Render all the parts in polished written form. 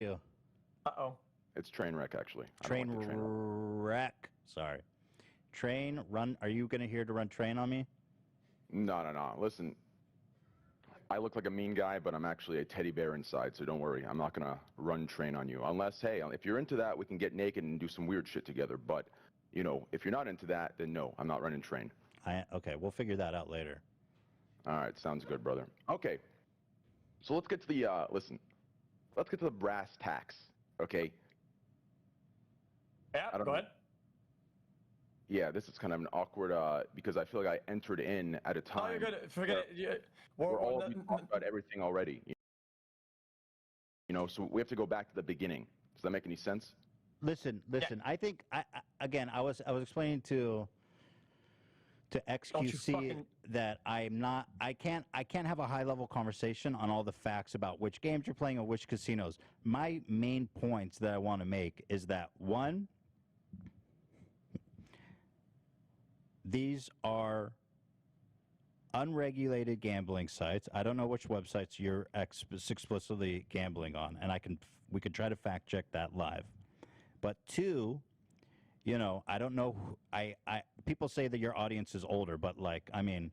You. Uh-oh. It's train wreck, actually. Train wreck. Sorry. Train run. Are you going to here to run train on me? No. Listen, I look like a mean guy, but I'm actually a teddy bear inside, so don't worry. I'm not going to run train on you. Unless, hey, if you're into that, we can get naked and do some weird shit together. But, you know, if you're not into that, then no, I'm not running train. Okay, we'll figure that out later. All right, sounds good, brother. Okay, so let's get to the, let's get to the brass tacks, okay? Yeah, go ahead. Yeah, this is kind of an awkward, because I feel like I entered in at a time. Oh, you're good. Forget it. We're all talking about everything already. You know, so we have to go back to the beginning. Does that make any sense? Listen. Yeah. I think I was explaining to XQC that I can't have a high level conversation on all the facts about which games you're playing or which casinos. My main points that I want to make is that one, these are unregulated gambling sites. I don't know which websites you're explicitly gambling on, and we could try to fact check that live. But two, you know, I don't know. People say that your audience is older, but like, I mean,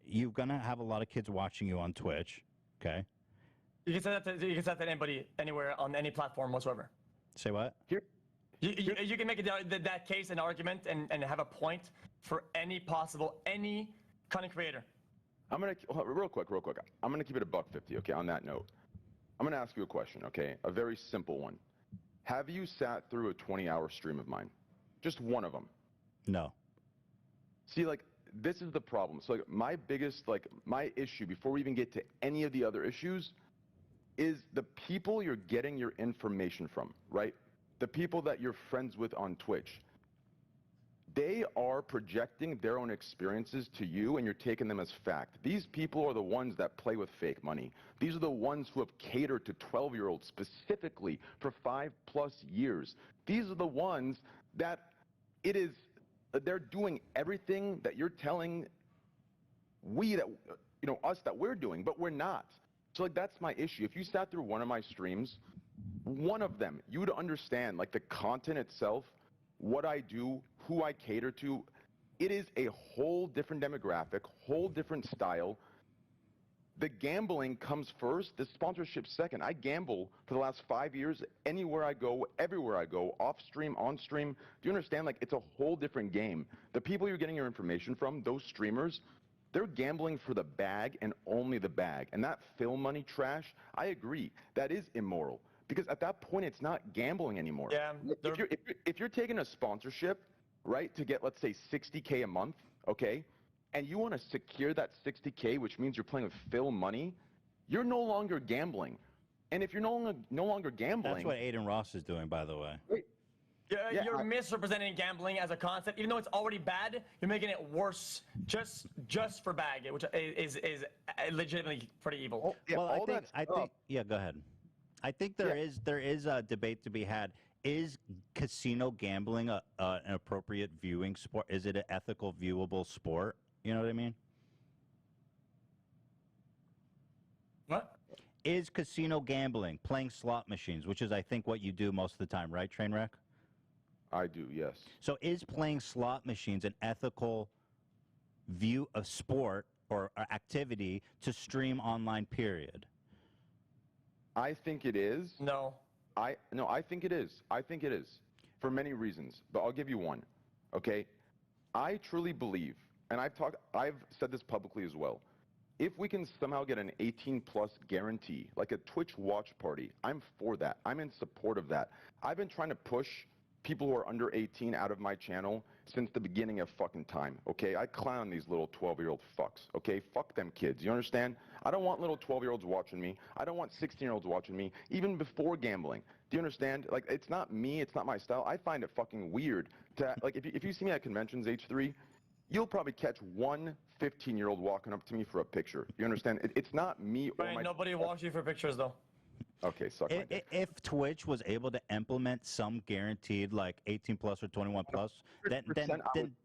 you're gonna have a lot of kids watching you on Twitch. Okay. You can say that to anybody, anywhere, on any platform whatsoever. Say what? You can make that case, an argument, and have a point for any content creator. I'm gonna real quick. I'm gonna keep it $1.50. Okay. On that note, I'm gonna ask you a question. Okay, a very simple one. Have you sat through a 20-hour stream of mine? Just one of them? No. See, like, this is the problem. So, like, my issue before we even get to any of the other issues is the people you're getting your information from, right? The people that you're friends with on Twitch. They are projecting their own experiences to you, and you're taking them as fact. These people are the ones that play with fake money. These are the ones who have catered to 12-year-olds specifically for 5+ years. These are the ones that they're doing everything that you're telling us that we're doing, but we're not. So, like, that's my issue. If you sat through one of my streams, one of them, you would understand, like, the content itself, what I do, who I cater to. It is a whole different demographic, whole different style. The gambling comes first, the sponsorship second. I gamble for the last 5 years, anywhere I go, everywhere I go, off stream, on stream. Do you understand? Like, it's a whole different game. The people you're getting your information from, those streamers, they're gambling for the bag and only the bag. And that film money trash, I agree, that is immoral. Because at that point, it's not gambling anymore. Yeah. If you're taking a sponsorship, right, to get, let's say, $60K a month, okay, and you want to secure that $60K, which means you're playing with film money, you're no longer gambling. And if you're no longer gambling... That's what Aiden Ross is doing, by the way. You're misrepresenting gambling as a concept. Even though it's already bad, you're making it worse just for bag, which is legitimately pretty evil. Well, I think. Yeah, go ahead. I think there is a debate to be had. Is casino gambling an appropriate viewing sport? Is it an ethical, viewable sport? You know what I mean? What? Is casino gambling, playing slot machines, which is, I think, what you do most of the time, right, Trainwreck? I do, yes. So is playing slot machines an ethical view of sport or activity to stream online, period? I think it is. No. I think it is. I think it is for many reasons, but I'll give you one. Okay? I truly believe, and I've said this publicly as well. If we can somehow get an 18+ guarantee, like a Twitch watch party, I'm for that. I'm in support of that. I've been trying to push people who are under 18 out of my channel since the beginning of fucking time, okay? I clown these little 12-year-old fucks, okay? Fuck them kids, you understand? I don't want little 12-year-olds watching me. I don't want 16-year-olds watching me, even before gambling. Do you understand? Like, it's not me, it's not my style. I find it fucking weird to, like, if you see me at conventions, H3, you'll probably catch one 15-year-old walking up to me for a picture. You understand? It's not me or my... Nobody walks you for pictures, though. Okay, suck my dick. If Twitch was able to implement some guaranteed, like 18+ or 21+, then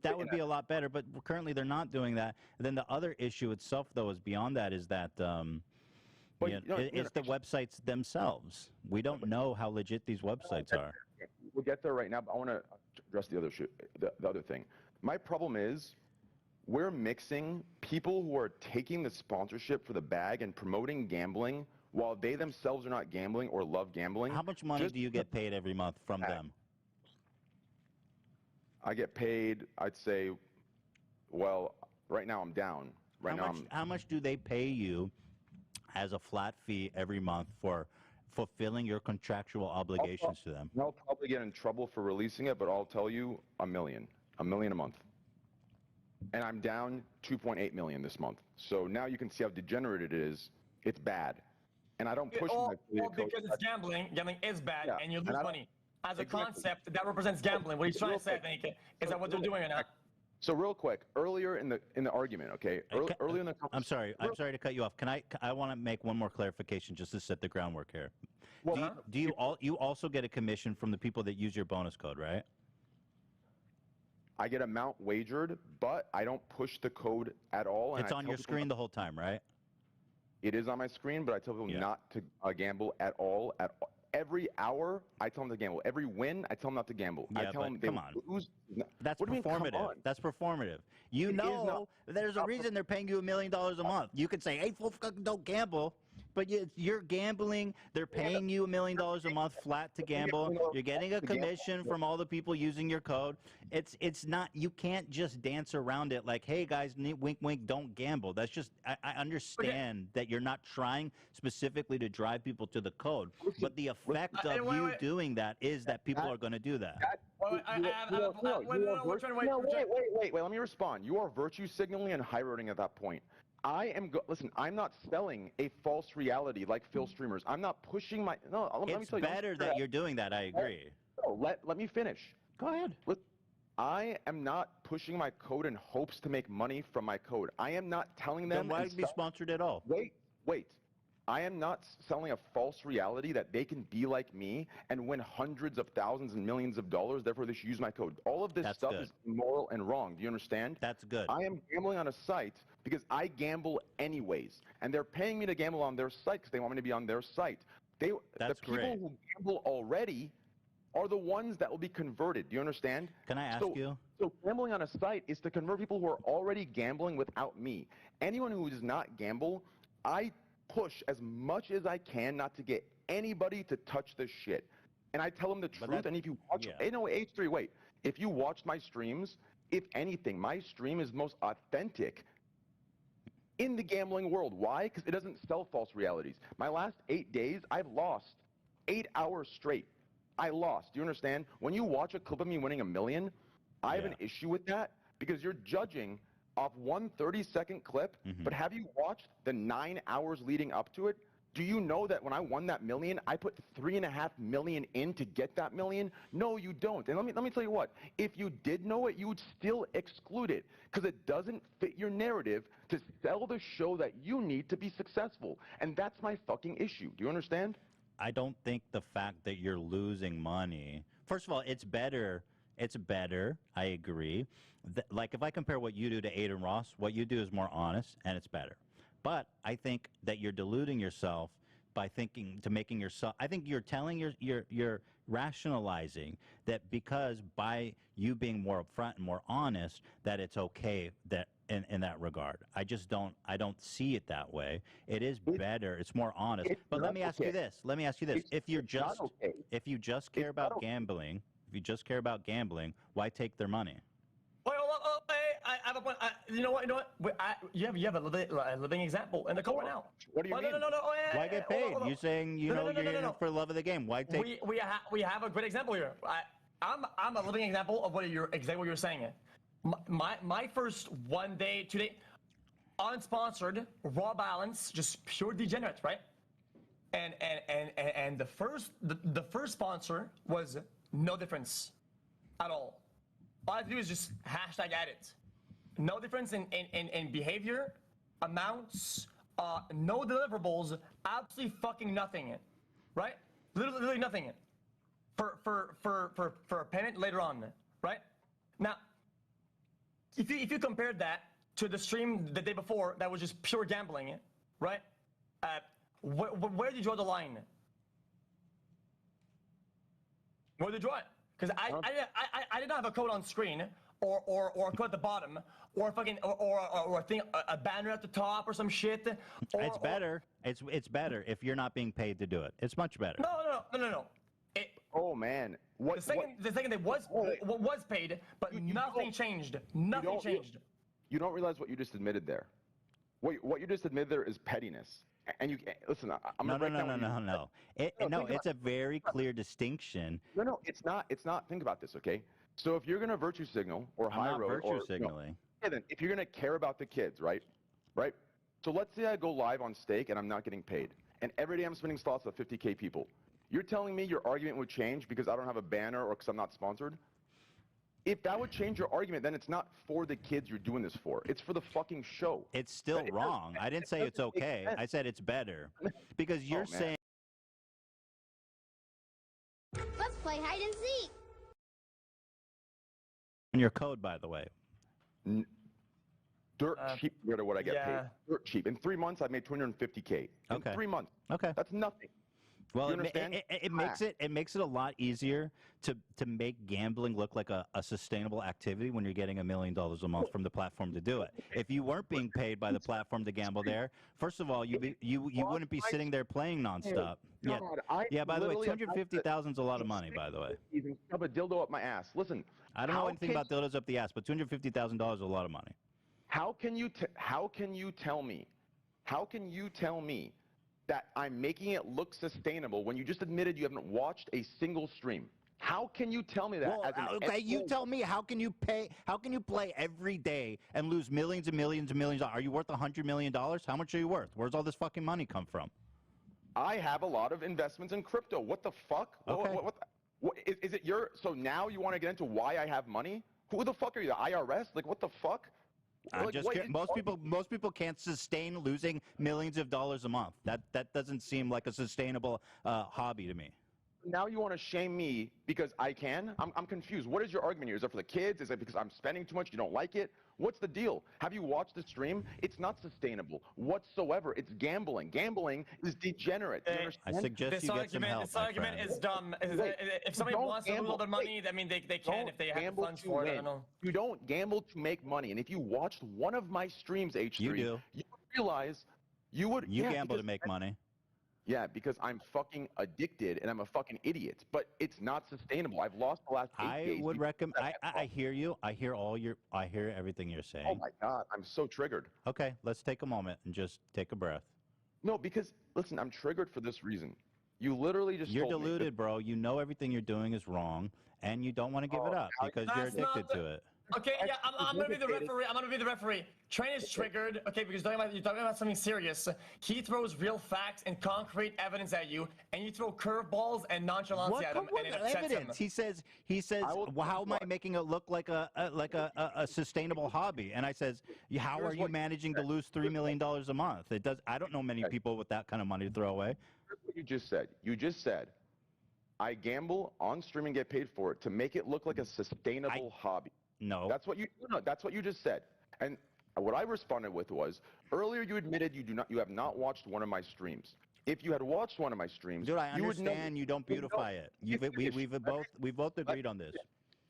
that would be a lot better. But currently, they're not doing that. And then the other issue itself, though, is beyond that, is that But, You know, it's the websites themselves. We don't know how legit these websites are. We'll get there right now, but I want to address the other thing. My problem is we're mixing people who are taking the sponsorship for the bag and promoting gambling while they themselves are not gambling or love gambling. How much money do you get paid every month from them? I get paid, I'd say, well, right now I'm down. How much do they pay you as a flat fee every month for fulfilling your contractual obligations to them? I'll probably get in trouble for releasing it, but I'll tell you $1 million a month. And I'm down 2.8 million this month. So now you can see how degenerate it is. It's bad. And I don't push my affiliate code. Because it's gambling. Gambling is bad, and you lose money. As a Exactly. concept, that represents gambling. What he's trying to say, I think, is that what they're doing or not? So real quick, earlier in the argument, okay? Earlier in the I'm sorry to cut you off. I want to make one more clarification just to set the groundwork here. Well, You also get a commission from the people that use your bonus code, right? I get amount wagered, but I don't push the code at all. It's on your screen the whole time, right? It is on my screen, but I tell people not to gamble at all. Every hour, I tell them to gamble. Every win, I tell them not to gamble. Yeah, I tell them they lose. That's what do you mean, come performative. on? That's performative. You know, there's a reason they're paying you $1 million a month. You could say, hey, don't gamble. But you're gambling. They're paying you $1 million a month flat to gamble. You're getting a commission from all the people using your code. It's not. You can't just dance around it like, hey guys, wink wink, don't gamble. That's just. I understand that you're not trying specifically to drive people to the code, but the effect of you doing that is that people are going to do that. Wait. Let me respond. You are virtue signaling and high roading at that point. Listen, I'm not selling a false reality like Phil streamers. I'm not pushing my, no, let me tell you. It's better that you're doing that, I agree. No, let me finish. Go ahead. I am not pushing my code in hopes to make money from my code. I am not telling them. Then why be sponsored at all? Wait. I am not selling a false reality that they can be like me and win hundreds of thousands and millions of dollars, therefore they should use my code. All of this stuff is immoral and wrong. Do you understand? That's good. I am gambling on a site because I gamble anyways, and they're paying me to gamble on their site because they want me to be on their site. The people who gamble already are the ones that will be converted. Do you understand? Can I ask you? So gambling on a site is to convert people who are already gambling without me. Anyone who does not gamble, I push as much as I can not to get anybody to touch this shit. And I tell them the truth, and if you watch, H3, wait. If you watch my streams, if anything, my stream is most authentic in the gambling world. Why? Because it doesn't sell false realities. My last 8 days, I've lost 8 hours straight. I lost. Do you understand? When you watch a clip of me winning $1 million, I have an issue with that because you're judging off one 30-second clip, but have you watched the 9 hours leading up to it? Do you know that when I won that $1 million, I put $3.5 million in to get that $1 million? No, you don't. And let me tell you what. If you did know it, you would still exclude it because it doesn't fit your narrative to sell the show that you need to be successful. And that's my fucking issue. Do you understand? I don't think the fact that you're losing money. First of all, it's better. It's better. I agree. Like if I compare what you do to Aiden Ross, what you do is more honest and it's better. But I think that you're deluding yourself by making yourself. I think you're telling you're rationalizing that because by you being more upfront and more honest that it's okay that in that regard. I don't see it that way. It is better. It's more honest. But let me ask you this. If you just care about gambling, why take their money? Wait, I have a point. You know what? You have a living example in the code right now. What do you mean? No. Why get paid? You're saying you're in it for love of the game. Why take? We have a great example here. I'm a living example of exactly what you're saying. My first 1 day, 2 day, unsponsored, raw balance, just pure degenerate, right? And the first sponsor was no difference at all. All I have to do is just hashtag add it. No difference in behavior, amounts, no deliverables, absolutely fucking nothing, right? Literally nothing for a payment later on, right? Now, if you compared that to the stream the day before, that was just pure gambling, right? Where do you draw the line? Where do you draw it? Because I did not have a code on screen or a code at the bottom or fucking or a thing a banner at the top or some shit. It's better. It's better if you're not being paid to do it. It's much better. No. Oh man, The second they was paid, but nothing changed. Nothing changed. You don't realize what you just admitted there. What you just admitted there is pettiness. And you listen. I'm No. No. It's a very clear distinction. No, it's not. It's not. Think about this, okay? So if you're gonna virtue signal or I'm high not road virtue signaling. Then if you're gonna care about the kids, right? So let's say I go live on stake and I'm not getting paid, and every day I'm spending slots with 50K people. You're telling me your argument would change because I don't have a banner or because I'm not sponsored? If that would change your argument, then it's not for the kids you're doing this for. It's for the fucking show. It's still wrong. I didn't say it's okay. I said it's better. Because you're saying... Let's play hide and seek. Your code, by the way. Dirt cheap compared to what I get paid. Dirt cheap. In 3 months, I've made 250K. In 3 months. Okay. That's nothing. Well, it makes it a lot easier to make gambling look like a sustainable activity when you're getting $1 million a month from the platform to do it. If you weren't being paid by the platform to gamble there, first of all, you wouldn't be sitting there playing nonstop. Yeah. By the way, 250,000 is a lot of money. By the way, even shove a dildo up my ass. Listen, I don't know anything about dildos up the ass, but $250,000 is a lot of money. How can you tell me that I'm making it look sustainable when you just admitted you haven't watched a single stream? How can you tell me that? Well, okay, you tell me. How can you play every day and lose millions and millions and millions? Are you worth $100 million? How much are you worth? Where's all this fucking money come from? I have a lot of investments in crypto. What the fuck? Okay. What is it your? So now you want to get into why I have money? Who the fuck are you? The IRS? Like what the fuck? I'm just most people can't sustain losing millions of dollars a month. That doesn't seem like a sustainable hobby to me. Now you want to shame me because I can? I'm confused. What is your argument here? Is it for the kids? Is it because I'm spending too much? You don't like it? What's the deal? Have you watched the stream? It's not sustainable whatsoever. It's gambling. Gambling is degenerate. You understand? I suggest you get some help. This argument is dumb. If somebody wants to lose all their money, I mean, they can if they have the funds for it. I don't know. You don't gamble to make money. And if you watched one of my streams, H3, you do. You would realize you would. You gamble to make money. Yeah, because I'm fucking addicted and I'm a fucking idiot. But it's not sustainable. I've lost the last 8 days. I would recommend. I hear you. I hear everything you're saying. Oh my God, I'm so triggered. Okay, let's take a moment and just take a breath. No, because listen, I'm triggered for this reason. You literally just You're told me deluded, bro. You know everything you're doing is wrong, and you don't want to give it up because you're addicted to it. Okay, yeah, I'm gonna be the referee. I'm gonna be the referee. Train is triggered. Okay, because you're talking about something serious. He throws real facts and concrete evidence at you, and you throw curveballs and nonchalance at him, and it upsets him. He says, well, how am I making it look like a sustainable hobby? And I says, how are you managing to lose $3 million a month? It does. I don't know many people with that kind of money to throw away. Here's what you just said. You just said, I gamble on stream and get paid for it to make it look like a sustainable hobby. No. That's what you just said. And what I responded with was, earlier you admitted you have not watched one of my streams. If you had watched one of my streams, dude, I understand you don't beautify it. We've both agreed on this.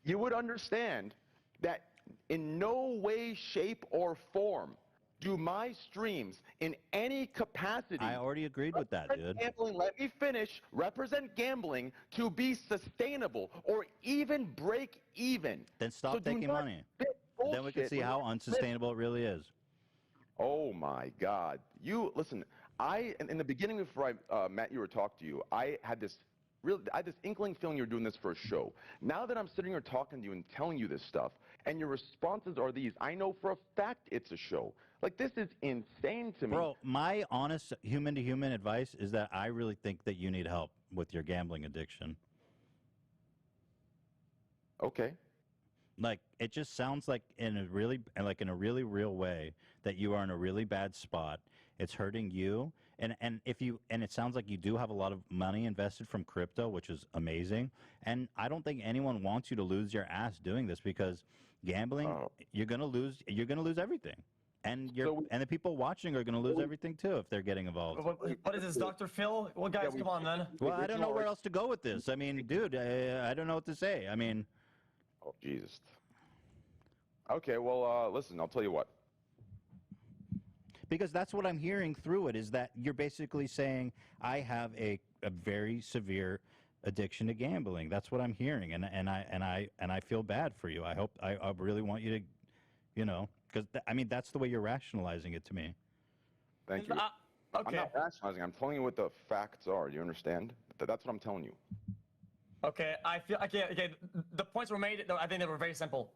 You would understand that in no way, shape, or form do my streams in any capacity. I already agreed with that, dude. Gambling, let me finish. Represent gambling to be sustainable or even break even. Then stop taking money. Then we can see how unsustainable it really is. Oh my God! Listen. In the beginning before I met you or talked to you, I had this inkling feeling you're doing this for a show. Now that I'm sitting here talking to you and telling you this stuff, and your responses are these, I know for a fact it's a show. Like, this is insane to me. Bro, my honest human-to-human advice is that I really think that you need help with your gambling addiction. Okay. Like, it just sounds like in a really real way that you are in a really bad spot. It's hurting you. And it sounds like you do have a lot of money invested from crypto, which is amazing. And I don't think anyone wants you to lose your ass doing this because gambling, you're gonna lose everything. And So- and the people watching are going to lose everything too if they're getting involved. What is this, Dr. Phil? Well, guys, come on, then. Well, I don't know where else to go with this. I mean, dude, I don't know what to say. I mean, Oh, Jesus. Okay, well, listen, I'll tell you what. because that's what I'm hearing through it is that you're basically saying I have a very severe addiction to gambling. That's what I'm hearing, and I feel bad for you. I really want you to, you know, because I mean that's the way you're rationalizing it to me. Thank you. I'm Okay. not rationalizing. I'm telling you what the facts are. Do you understand? That's what I'm telling you. Okay, I feel okay. The points were made. I think they were very simple.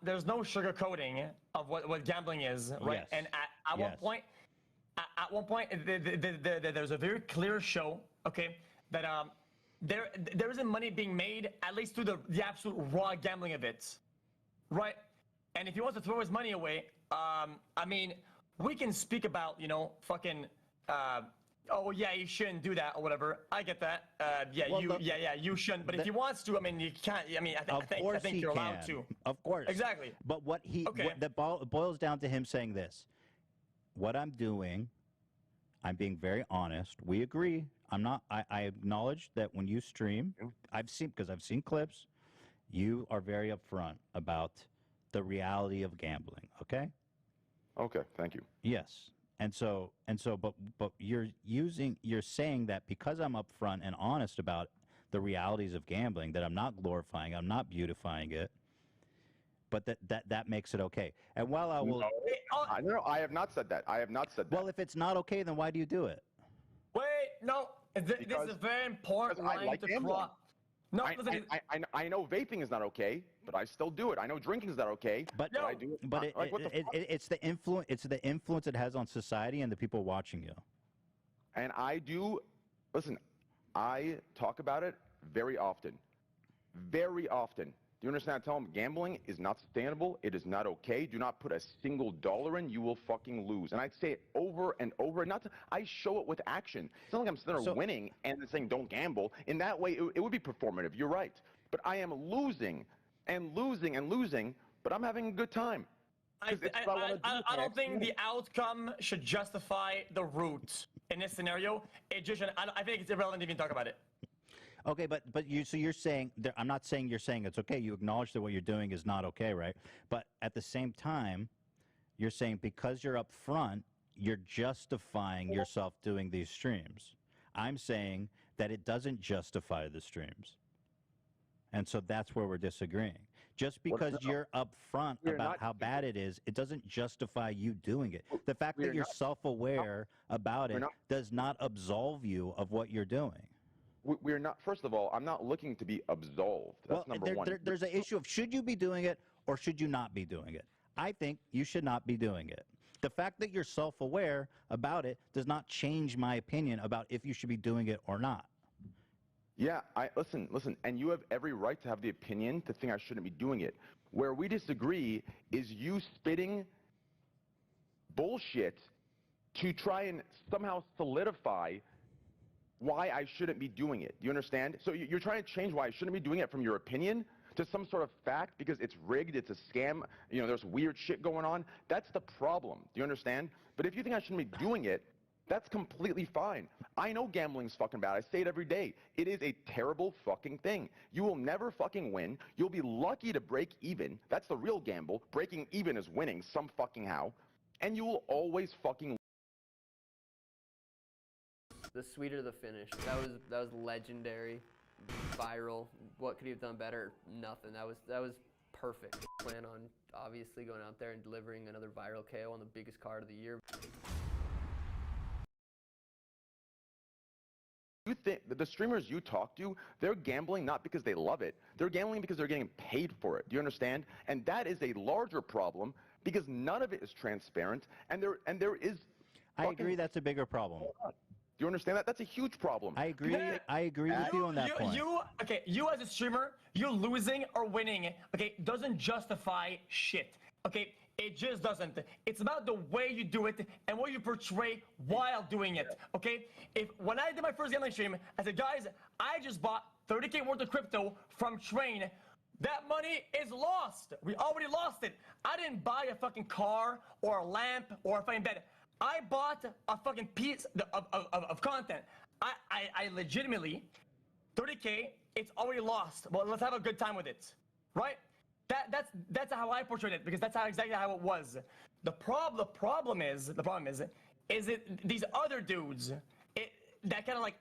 There's no sugarcoating of what gambling is, right? Yes. And at Yes. one point, there's a very clear show, okay, that there isn't money being made, at least through the absolute raw gambling of it, right? And if he wants to throw his money away, I mean, we can speak about, you know, fucking. Oh yeah, you shouldn't do that or whatever. I get that. Well, you shouldn't. But if he wants to, I mean, you can't. I mean, I think you're allowed to. Of course. Exactly. But what boils down to him saying this. What I'm doing, I'm being very honest. We agree. I'm not. I acknowledge that when you stream, I've seen clips. You are very upfront about the reality of gambling. Okay. Okay, thank you. Yes. And so, but you're saying that because I'm upfront and honest about the realities of gambling, that I'm not glorifying, I'm not beautifying it, but that makes it okay. And while I will, No, I have not said that. I have not said that. well, if it's not okay, then why do you do it? Wait, no. This is a very important because I line like to gambling. cross. No, listen, I know vaping is not okay, but I still do it. I know drinking is not okay, But I do it. but Like, what the fuck? it's the influence. It's the influence it has on society and the people watching you. And I do, listen, I talk about it very often. Very often. Do you understand? I tell them gambling is not sustainable. It is not okay. Do not put a single dollar in. You will fucking lose. And I say it over and over. I show it with action. It's not like I'm sitting there winning and then saying don't gamble. In that way, it would be performative. You're right. But I am losing and losing and losing, but I'm having a good time. I don't think the outcome should justify the route in this scenario. It just should, I think it's irrelevant to even talk about it. Okay, but you're saying I'm not saying you're saying it's okay. You acknowledge that what you're doing is not okay, right? But at the same time, you're saying because you're up front, you're justifying yourself doing these streams. I'm saying that it doesn't justify the streams. And so that's where we're disagreeing. Just because you're upfront about how bad it is, it doesn't justify you doing it. The fact that you're self-aware about it does not absolve you of what you're doing. We're not, first of all, I'm not looking to be absolved. That's number one. There's an issue of should you be doing it or should you not be doing it. I think you should not be doing it. The fact that you're self-aware about it does not change my opinion about if you should be doing it or not. Yeah, listen, and you have every right to have the opinion to think I shouldn't be doing it. Where we disagree is you spitting bullshit to try and somehow solidify why I shouldn't be doing it. Do you understand? So you're trying to change why I shouldn't be doing it from your opinion to some sort of fact because it's rigged, it's a scam, you know, there's weird shit going on. That's the problem. Do you understand? But if you think I shouldn't be doing it, that's completely fine. I know gambling's fucking bad. I say it every day. It is a terrible fucking thing. You will never fucking win. You'll be lucky to break even. That's the real gamble. Breaking even is winning some fucking how. And you will always fucking The sweeter the finish. That was legendary, viral. What could he have done better? Nothing. That was perfect. Plan on obviously going out there and delivering another viral KO on the biggest card of the year. You think that the streamers you talk to, they're gambling not because they love it. They're gambling because they're getting paid for it. Do you understand? And that is a larger problem because none of it is transparent. And there is. I agree. That's a bigger problem. Do you understand that? That's a huge problem. I agree. I agree with you on that point. You as a streamer, you losing or winning, okay, doesn't justify shit. Okay, it just doesn't. It's about the way you do it and what you portray while doing it. Okay, when I did my first gambling stream, I said, guys, I just bought 30K worth of crypto from Train that money is lost. We already lost it. I didn't buy a fucking car or a lamp or a fucking bed. I bought a fucking piece of content. I legitimately, 30K, it's already lost. Well, let's have a good time with it, right? That's how I portrayed it, because that's exactly how it was. The problem is it these other dudes that kind of like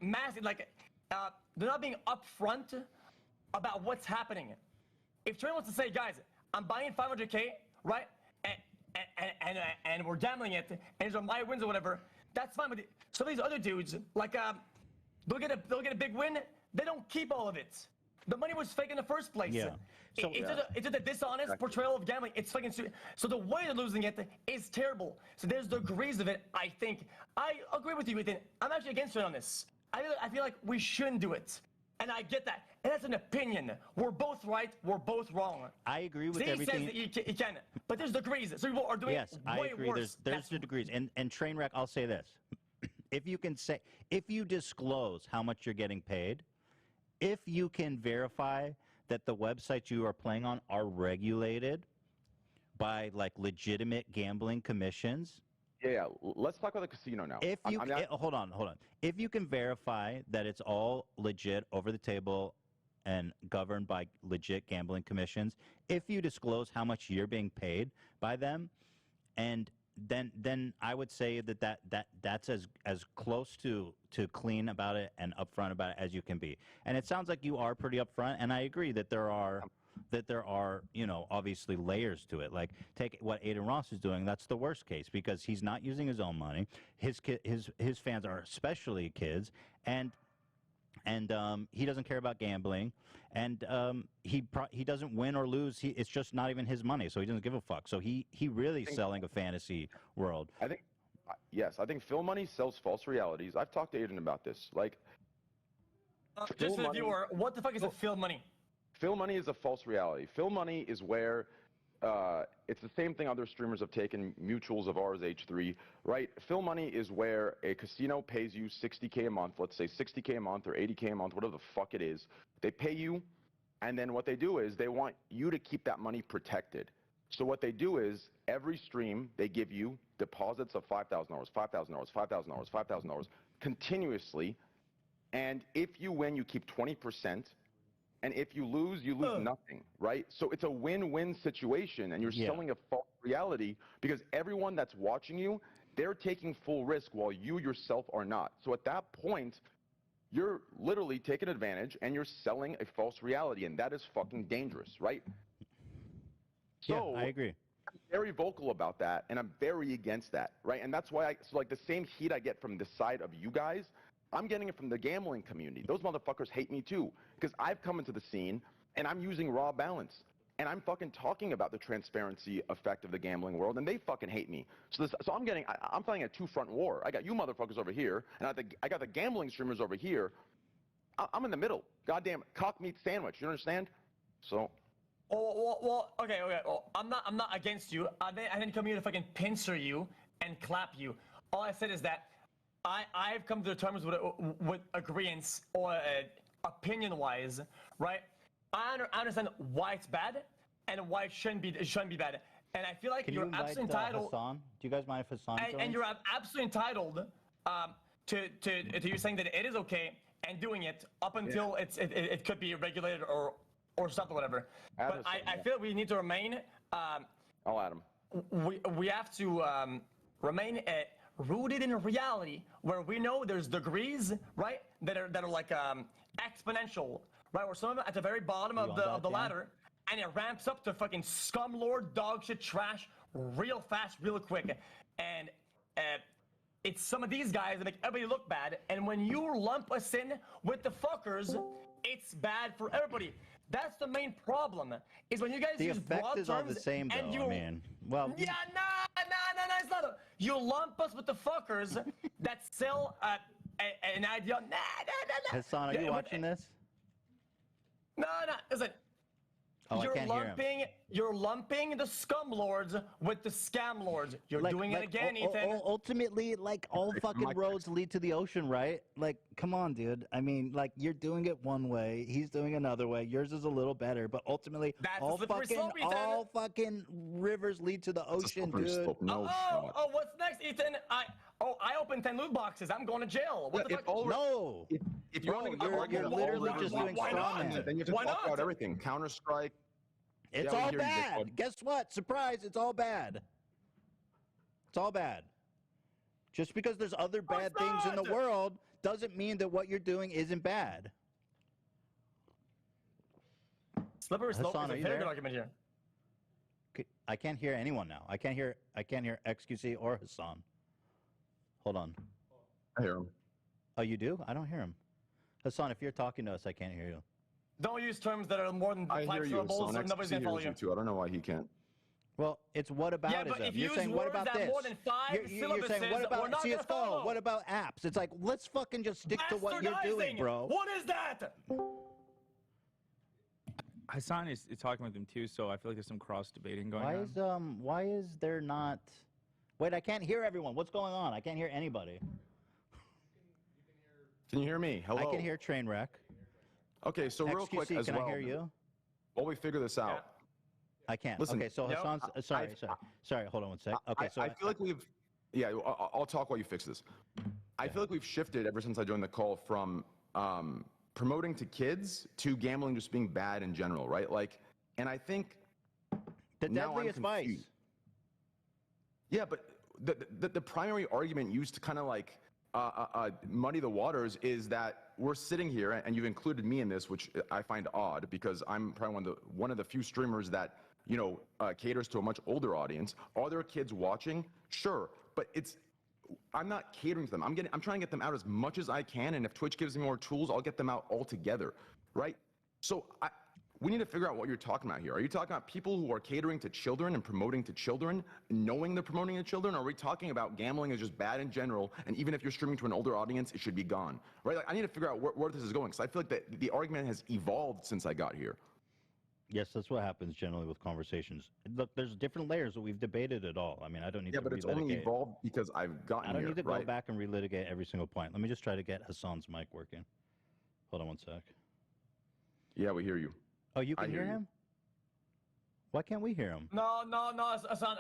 they're not being upfront about what's happening. If Trey wants to say, guys, I'm buying 500K, right, and we're gambling it, and these are my wins or whatever, that's fine. But some of these other dudes, like they'll get a big win. They don't keep all of it. The money was fake in the first place. Yeah. So, it's just a dishonest portrayal of gambling. It's fucking stupid. So the way they're losing it is terrible. So there's degrees of it, I think. I agree with you, Ethan. I'm actually against it on this. I feel like we shouldn't do it. And I get that. And that's an opinion. We're both right. We're both wrong. I agree with Steve everything. says that you can. But there's degrees. So people are doing Yes, it I way agree. worse. There's the degrees. And Trainwreck, I'll say this. If you disclose how much you're getting paid, if you can verify that the websites you are playing on are regulated by like legitimate gambling commissions. Yeah, let's talk about the casino now. If you hold on. If you can verify that it's all legit, over the table, and governed by legit gambling commissions, if you disclose how much you're being paid by them, and then I would say that's as close to clean about it and upfront about it as you can be. And it sounds like you are pretty upfront, and I agree that there are obviously layers to it. Like, take what Aiden Ross is doing. That's the worst case, because he's not using his own money. His fans are especially kids, and he doesn't care about gambling, and he doesn't win or lose. It's just not even his money, so he doesn't give a fuck. So he really selling a fantasy world. I think Phil Money sells false realities. I've talked to Aiden about this. Like, just for the viewer, what the fuck is a Phil Money? Phil Money is a false reality. Phil Money is where it's the same thing other streamers have taken, mutuals of ours, H3, right? Phil Money is where a casino pays you 60K a month, let's say 60K a month or 80K a month, whatever the fuck it is. They pay you, and then what they do is they want you to keep that money protected. So what they do is every stream, they give you deposits of $5,000, $5,000, $5,000, $5,000 continuously, and if you win, you keep 20%. And if you lose nothing, right? So it's a win-win situation, and you're selling a false reality, because everyone that's watching you, they're taking full risk while you yourself are not. So at that point, you're literally taking advantage, and you're selling a false reality, and that is fucking dangerous, right? So yeah, I agree. I'm very vocal about that, and I'm very against that, right? And that's why so like the same heat I get from the side of you guys, I'm getting it from the gambling community. Those motherfuckers hate me too, because I've come into the scene and I'm using raw balance, and I'm fucking talking about the transparency effect of the gambling world, and they fucking hate me. So I'm fighting a two-front war. I got you motherfuckers over here, and I got the gambling streamers over here. I'm in the middle. Goddamn cock meat sandwich. You understand? So. Well, okay. Well, I'm not against you. I didn't come here to fucking pincer you and clap you. All I said is that I've come to terms with agreeance or opinion-wise, right? I understand why it's bad and why it shouldn't be bad, and I feel like you're absolutely entitled. Hassan? Do you guys mind if Hassan joins? And you're absolutely entitled to you saying that it is okay and doing it up until it could be regulated or something, or whatever. But I feel we need to remain. I'll add him. We have to remain rooted in reality, where we know there's degrees, right, that are like exponential, right, where some of them at the very bottom of the ladder, and it ramps up to fucking scumlord, dog shit, trash, real fast, real quick, and it's some of these guys that make everybody look bad, and when you lump us in with the fuckers, it's bad for everybody. That's the main problem, is when you guys use broad terms. The effect is all the same, though, I mean. Well, yeah, no, it's not. You lump us with the fuckers that sell an idea. Nah. Hassan, are you watching this? No, listen. Oh, I can't hear him. You're lumping the scum lords with the scam lords. You're doing it again, Ethan. Ultimately, like all fucking roads lead to the ocean, right? Like, come on, dude. I mean, like you're doing it one way, he's doing another way. Yours is a little better, but ultimately, That's all the slippery slope, Ethan. all fucking rivers lead to the ocean, dude. No shot. Oh, what's next, Ethan? I opened 10 loot boxes. I'm going to jail. What the fuck? No. If you're You're literally just doing why not? strongman. then you have to Why talk not? about everything. Counter-Strike. It's Yeah, we all hear you, bad. Dickwood. Guess what? Surprise, it's all bad. It's all bad. Just because there's other bad it's things in the not. world doesn't mean that what you're doing isn't bad. Slippery slope Hassan, is are a you very there? good argument here. I can't hear anyone now. I can't hear XQC or Hassan. Hold on. I hear him. Oh, you do? I don't hear him. Hassan, if you're talking to us, I can't hear you. Don't use terms that are more than I 5 hear you, syllables, Hassan. or nobody's XQC gonna follow hears you. you too. I don't know why he can't. Well, it's what about Yeah, but if you You're use saying what words about that this? more than 5 You're saying what syllabuses, about we're not gonna CS:GO? follow. What about apps? It's like let's fucking just stick to what you're doing, Bastardizing! bro. What is that? Hassan is talking with him too, so I feel like there's some cross debating going on. Why is there not? Wait, I can't hear everyone. What's going on? I can't hear anybody. Can you hear me? Hello. I can hear Trainwreck. Okay, so real quick XQC, as can well. I hear you? While we figure this out, I can't. Listen, Okay, so no, Hassan's. Sorry. Hold on one sec. Okay, so I feel like we've. Yeah, I'll talk while you fix this. I feel like we've shifted ever since I joined the call from promoting to kids to gambling just being bad in general, right? Like, and I think the now I'm deadliest vice. confused. Yeah, but the primary argument used to kind of like muddy the waters is that we're sitting here, and you've included me in this, which I find odd because I'm probably one of the few streamers that caters to a much older audience. Are there kids watching? Sure, but I'm not catering to them. I'm trying to get them out as much as I can, and if Twitch gives me more tools, I'll get them out altogether, right? So we need to figure out what you're talking about here. Are you talking about people who are catering to children and promoting to children, knowing they're promoting to children? Or are we talking about gambling is just bad in general, and even if you're streaming to an older audience, it should be gone, right? Like, I need to figure out where this is going, because I feel like the argument has evolved since I got here. Yes, that's what happens generally with conversations. Look, there's different layers that we've debated it all. I mean, I don't need to Yeah, but it's relitigate. only evolved because I've gotten I don't here, need to right? go back and relitigate every single point. Let me just try to get Hassan's mic working. Hold on one sec. Yeah, we hear you. Oh, you can I hear hear you. him? Why can't we hear him? No, Hassan.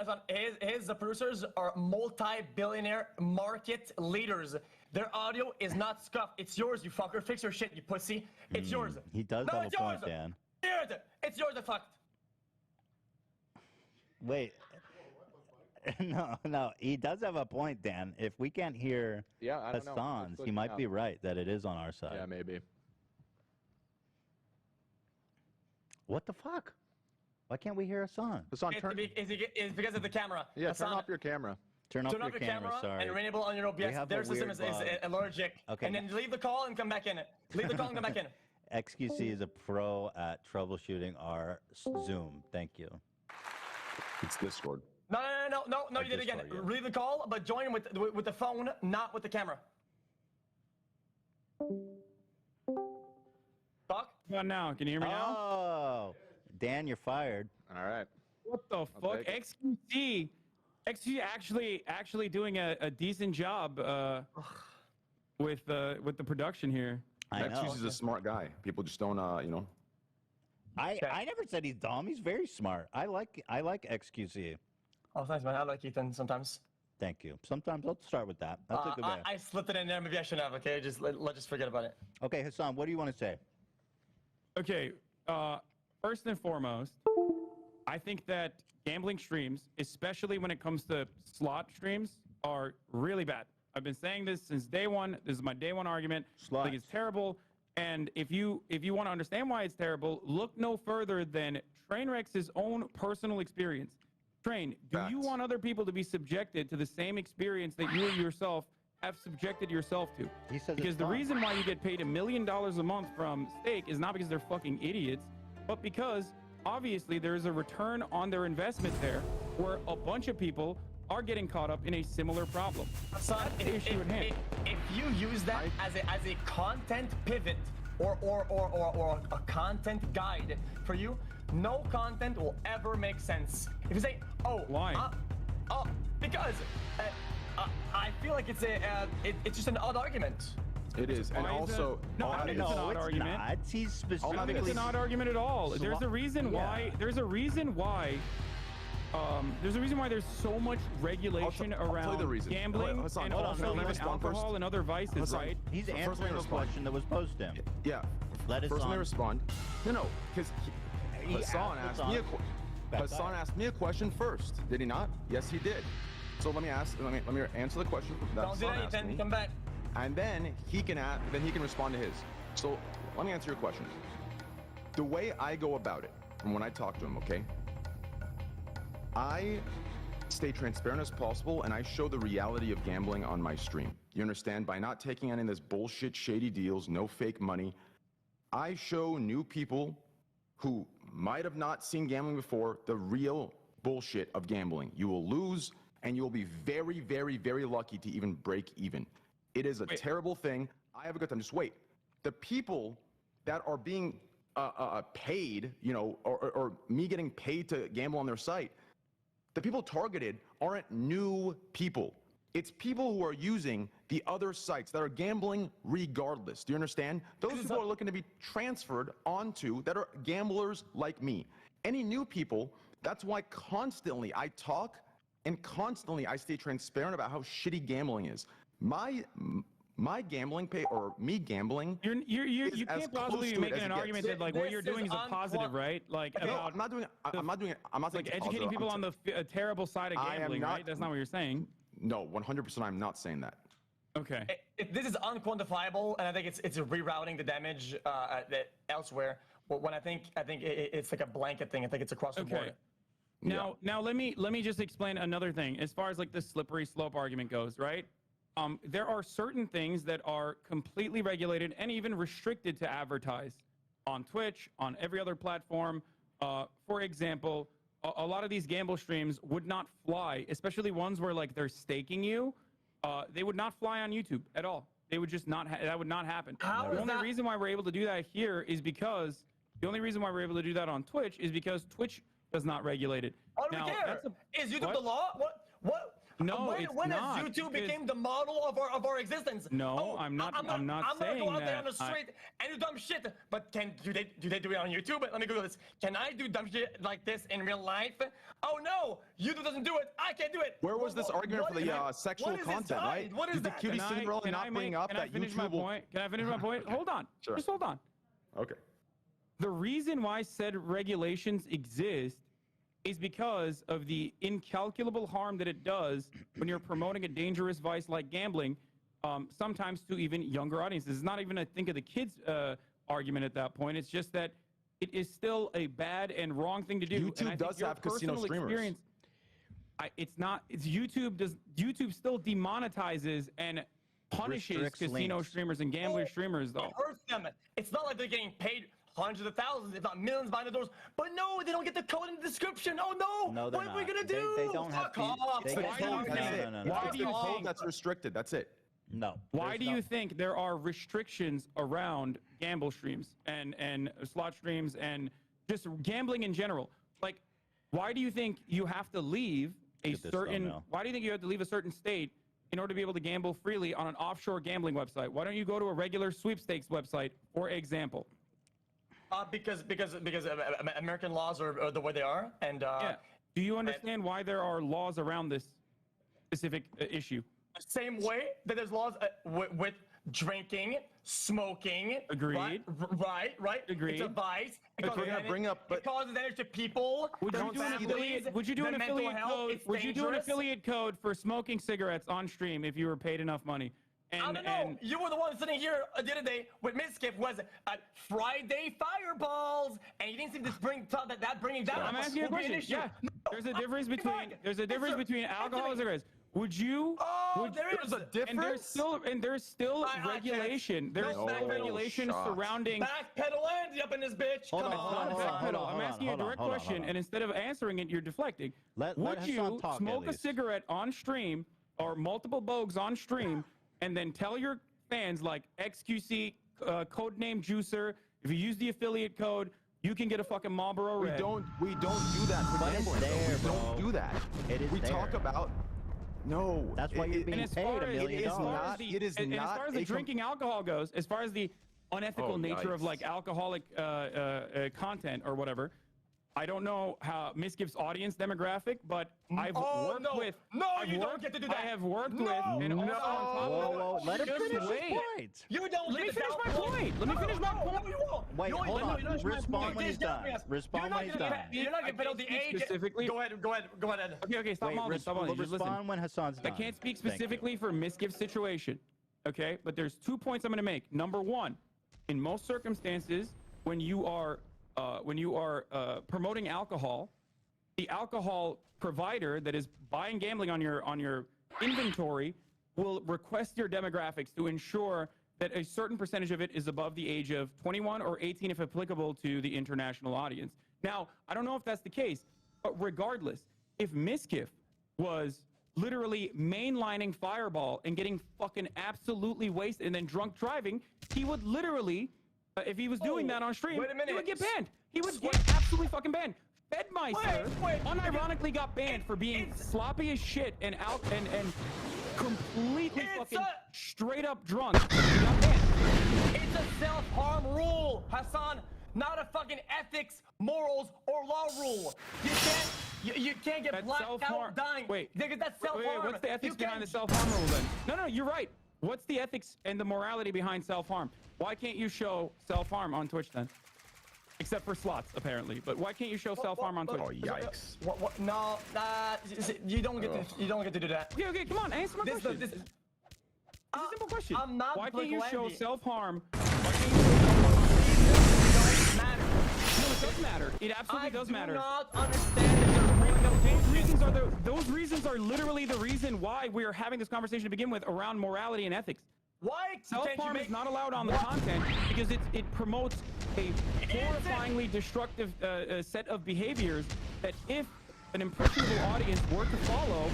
His producers are multi-billionaire market leaders. Their audio is not scuffed. It's yours, you fucker. Fix your shit, you pussy. It's yours. He does No, have a it's point, yours. Dan. It's yours, the fuck. Wait. No, he does have a point, Dan. If we can't hear Yeah, I don't know. Hassan's, It's he might glitching be out. right that it is on our side. Yeah, maybe. What the fuck? Why can't we hear Hassan? Hassan, turn. It's because of the camera. Yeah, Hassan, turn off your camera. Turn off turn your off your camera, sorry. and enable on your We OBS. have a Their system weird is bug. allergic. Okay. And then leave the call and come back in. Leave the call and come back in. XQC is a pro at troubleshooting our Zoom. Thank you. It's Discord. No, you did it again. Discord, yeah. Leave the call, but join with the phone, not with the camera. Talk. How about now? Can you hear me now? Oh, Dan, you're fired. All right. What the fuck? take XQC actually doing a decent job with the production here. I know. XQC is a smart guy. People just don't, I never said he's dumb. He's very smart. I like XQC. Oh, thanks, man. I like Ethan sometimes. Thank you. Sometimes I'll start with that. That's a good way. I slipped it in there. Maybe I shouldn't have. Okay, let's just forget about it. Okay, Hassan, what do you want to say? Okay, first and foremost, I think that gambling streams, especially when it comes to slot streams, are really bad. I've been saying this since day one. This is my day one argument. I think it's terrible. And if you want to understand why it's terrible, look no further than Trainwreck's own personal experience. Train, do you Facts. want other people to be subjected to the same experience that you yourself have subjected yourself to? He says Because it's the fun. reason why you get paid $1 million a month from Stake is not because they're fucking idiots, but because obviously there is a return on their investment there, where a bunch of people are getting caught up in a similar problem. Son, That's the issue at hand. if you use that as a content pivot or a content guide for you no content will ever make sense. If you say, oh, Why? Because I feel like it's it's just an odd argument. It is, and Why is also, it- no, I don't think it's an odd argument. Not. He's I specifically. don't think it's an odd argument at all. There's a reason why. Yeah. There's a reason why. There's a reason why there's so much regulation I'll tell you around the reason. gambling Hassan, and hold on, also let me even respond first. alcohol and other vices, Hassan, right? He's First, let me answering a respond. question that was posed to him. Yeah. Let us First, let me on. respond. No, because He Hassan asked asked me Back Hassan up. asked me a question first. Did he not? Yes, he did. So let me answer the question that Don't do Hassan that, asked Ethan. me, Come back. and then he can respond to his. So let me answer your question. The way I go about it, and when I talk to him, okay, I stay transparent as possible, and I show the reality of gambling on my stream. You understand? By not taking any of this bullshit, shady deals, no fake money, I show new people who might have not seen gambling before the real bullshit of gambling. You will lose, and you will be very, very, very lucky to even break even. It is a terrible thing. I have a good time. Just wait. The people that are being paid, you know, or me getting paid to gamble on their site, the people targeted aren't new people. It's people who are using the other sites that are gambling regardless. Do you understand? Those people are looking to be transferred onto that are gamblers like me. Any new people, that's why constantly I talk and constantly I stay transparent about how shitty gambling is. My gambling pay or me gambling. You as can't close possibly to be it making as an it argument gets. that like what you're This doing is is a positive, right? Like No, about I'm not doing it. I'm not doing it. I'm not saying like it's educating positive. people on the terrible side of I am gambling, not- right? That's not what you're saying. No, 100%. I'm not saying that. Okay. This is unquantifiable, and I think it's rerouting the damage elsewhere. But when I think it's like a blanket thing. I think it's across the Okay. board. Now let me just explain another thing as far as like the slippery slope argument goes, right? There are certain things that are completely regulated and even restricted to advertise on Twitch, on every other platform. For example, a lot of these gamble streams would not fly, especially ones where like they're staking you. They would not fly on YouTube at all. They would just not. That would not happen. How The is only that- reason why we're able to do that here is because the only reason why we're able to do that on Twitch is because Twitch does not regulate it. Why do we care? Is YouTube the law? What? No, when, it's when not, has YouTube because- became the model of our existence? No, I'm not I'm gonna saying go out there on that. the street and do dumb shit. But do they do it on YouTube? Let me Google this. Can I do dumb shit like this in real life? Oh no, YouTube doesn't do it. I can't do it. Where was this argument for the sexual what is content, inside? right? What is Did the that? cutie Can I- Cinderella can I not bring make- up can I that finish my YouTube will... point? Can I finish my point? Hold on. Sure. Just hold on. Okay. The reason why said regulations exist is because of the incalculable harm that it does when you're promoting a dangerous vice like gambling, sometimes to even younger audiences. It's not even a think of the kids argument at that point. It's just that it is still a bad and wrong thing to do. And I YouTube think does your have casino personal streamers. experience- it's not. It's YouTube still demonetizes and punishes Restricts casino links. streamers and gambler streamers though. It hurts them. It's not like they're getting paid hundreds of thousands, if not millions, behind the doors. But no, they don't get the code in the description. Oh no! No, they're what are we not. gonna do? They don't have Fuck to- off. they It's the get- Why do you code, that's think- it. no. why It's do the you code think- that's restricted. That's it. No. Why there's do no- you think there are restrictions around gamble streams and slot streams and just gambling in general? Like, why do you think you have to leave a Look at this certain? thumbnail. Why do you think you have to leave a certain state in order to be able to gamble freely on an offshore gambling website? Why don't you go to a regular sweepstakes website, for example? Because American laws are the way they are, and Yeah. Do you understand why there are laws around this specific issue? same way that there's laws with drinking, smoking. Agreed. Right. Agreed. It's a vice. It Okay, causes yeah, damage- bring up- It causes damage to people. Would their you do an families, affiliate? Would you do their an mental affiliate health. code? It's Would you do an dangerous. affiliate code for smoking cigarettes on stream if you were paid enough money? I don't know. You were the one sitting here the other day with Miskip was Friday Fireballs, and you didn't see this bringing down. I'm asking you a will be an question. issue. Yeah, No, there's a I'm difference fucking between back. there's a difference Answer- between alcohol answer and me. cigarettes. Would you? Oh, there is a difference? And there's still I can't. regulation. There's No still backpedal. regulation Shots. surrounding. Backpedal Andy up in this bitch. Hold Come on, on, hold on, son. hold on. I'm asking you a direct question, and instead of answering it, you're deflecting. Let Would Hassan you talk, at smoke a least. cigarette on stream or multiple bogues on stream, and then tell your fans like XQC, codename Juicer, if you use the affiliate code, you can get a fucking Marlboro We Red. don't do that for But it's gambling. though. there, We don't bro. do that. It is We talk there. about no. That's why you're being And as paid far $1 as, million. it is as far not- as the, it is and as not far as the a drinking alcohol goes, as far as the unethical Oh, nature of yikes. like alcoholic content or whatever, I don't know how Misgift's audience demographic, but I've worked no. with. No, I've you don't worked- get to do that. I have worked No. with, and also No. on top Whoa, of it, whoa, let him just finish his wait. point. You don't Let me get to finish my downplay- point. Let me finish my No, point. you won't. Wait, You hold ain't- on. no, no, Respond when he's You're done. not Respond gonna when he's get- done. You're not I getting paid on the can't speak age. specifically- Go ahead. Okay, stop Wait, molding. Stop molding. Just listen. respond when Hassan's I done. can't speak Thank you. specifically for Misgift's situation, okay? But there's 2 points I'm going to make. Number one, in most circumstances, when you are promoting alcohol, the alcohol provider that is buying gambling on your inventory will request your demographics to ensure that a certain percentage of it is above the age of 21 or 18 if applicable to the international audience. Now, I don't know if that's the case, but regardless, if Misgift was literally mainlining Fireball and getting fucking absolutely wasted and then drunk driving, he would literally, if he was doing that on stream, wait a minute. he would get banned. He would Wait. get absolutely fucking banned. Fedmeister Wait, unironically got banned for being sloppy as shit and completely It's fucking a- straight up drunk. He got banned. It's a self-harm rule, Hassan, not a fucking ethics, morals, or law rule. You can't get That's blacked self-harm. out dying. Wait, That's self-harm. what's the ethics You behind the can't- self-harm rule then? No, you're right. What's the ethics and the morality behind self-harm? Why can't you show self-harm on Twitch then? Except for slots, apparently. But why can't you show self-harm on Twitch? Oh, yikes. What? No, you don't get to do that. Okay, come on, answer my question. It's a simple question. I'm not Why can't you show Blake Landy. self-harm? Why can't you show self-harm? It doesn't matter. No, it does matter. It absolutely does matter. I do not understand that there's Those reasons are literally the reason why we are having this conversation to begin with around morality and ethics. Why can't you Self-harm make is not allowed on the content because it promotes a horrifyingly destructive set of behaviors that if an impressionable audience were to follow,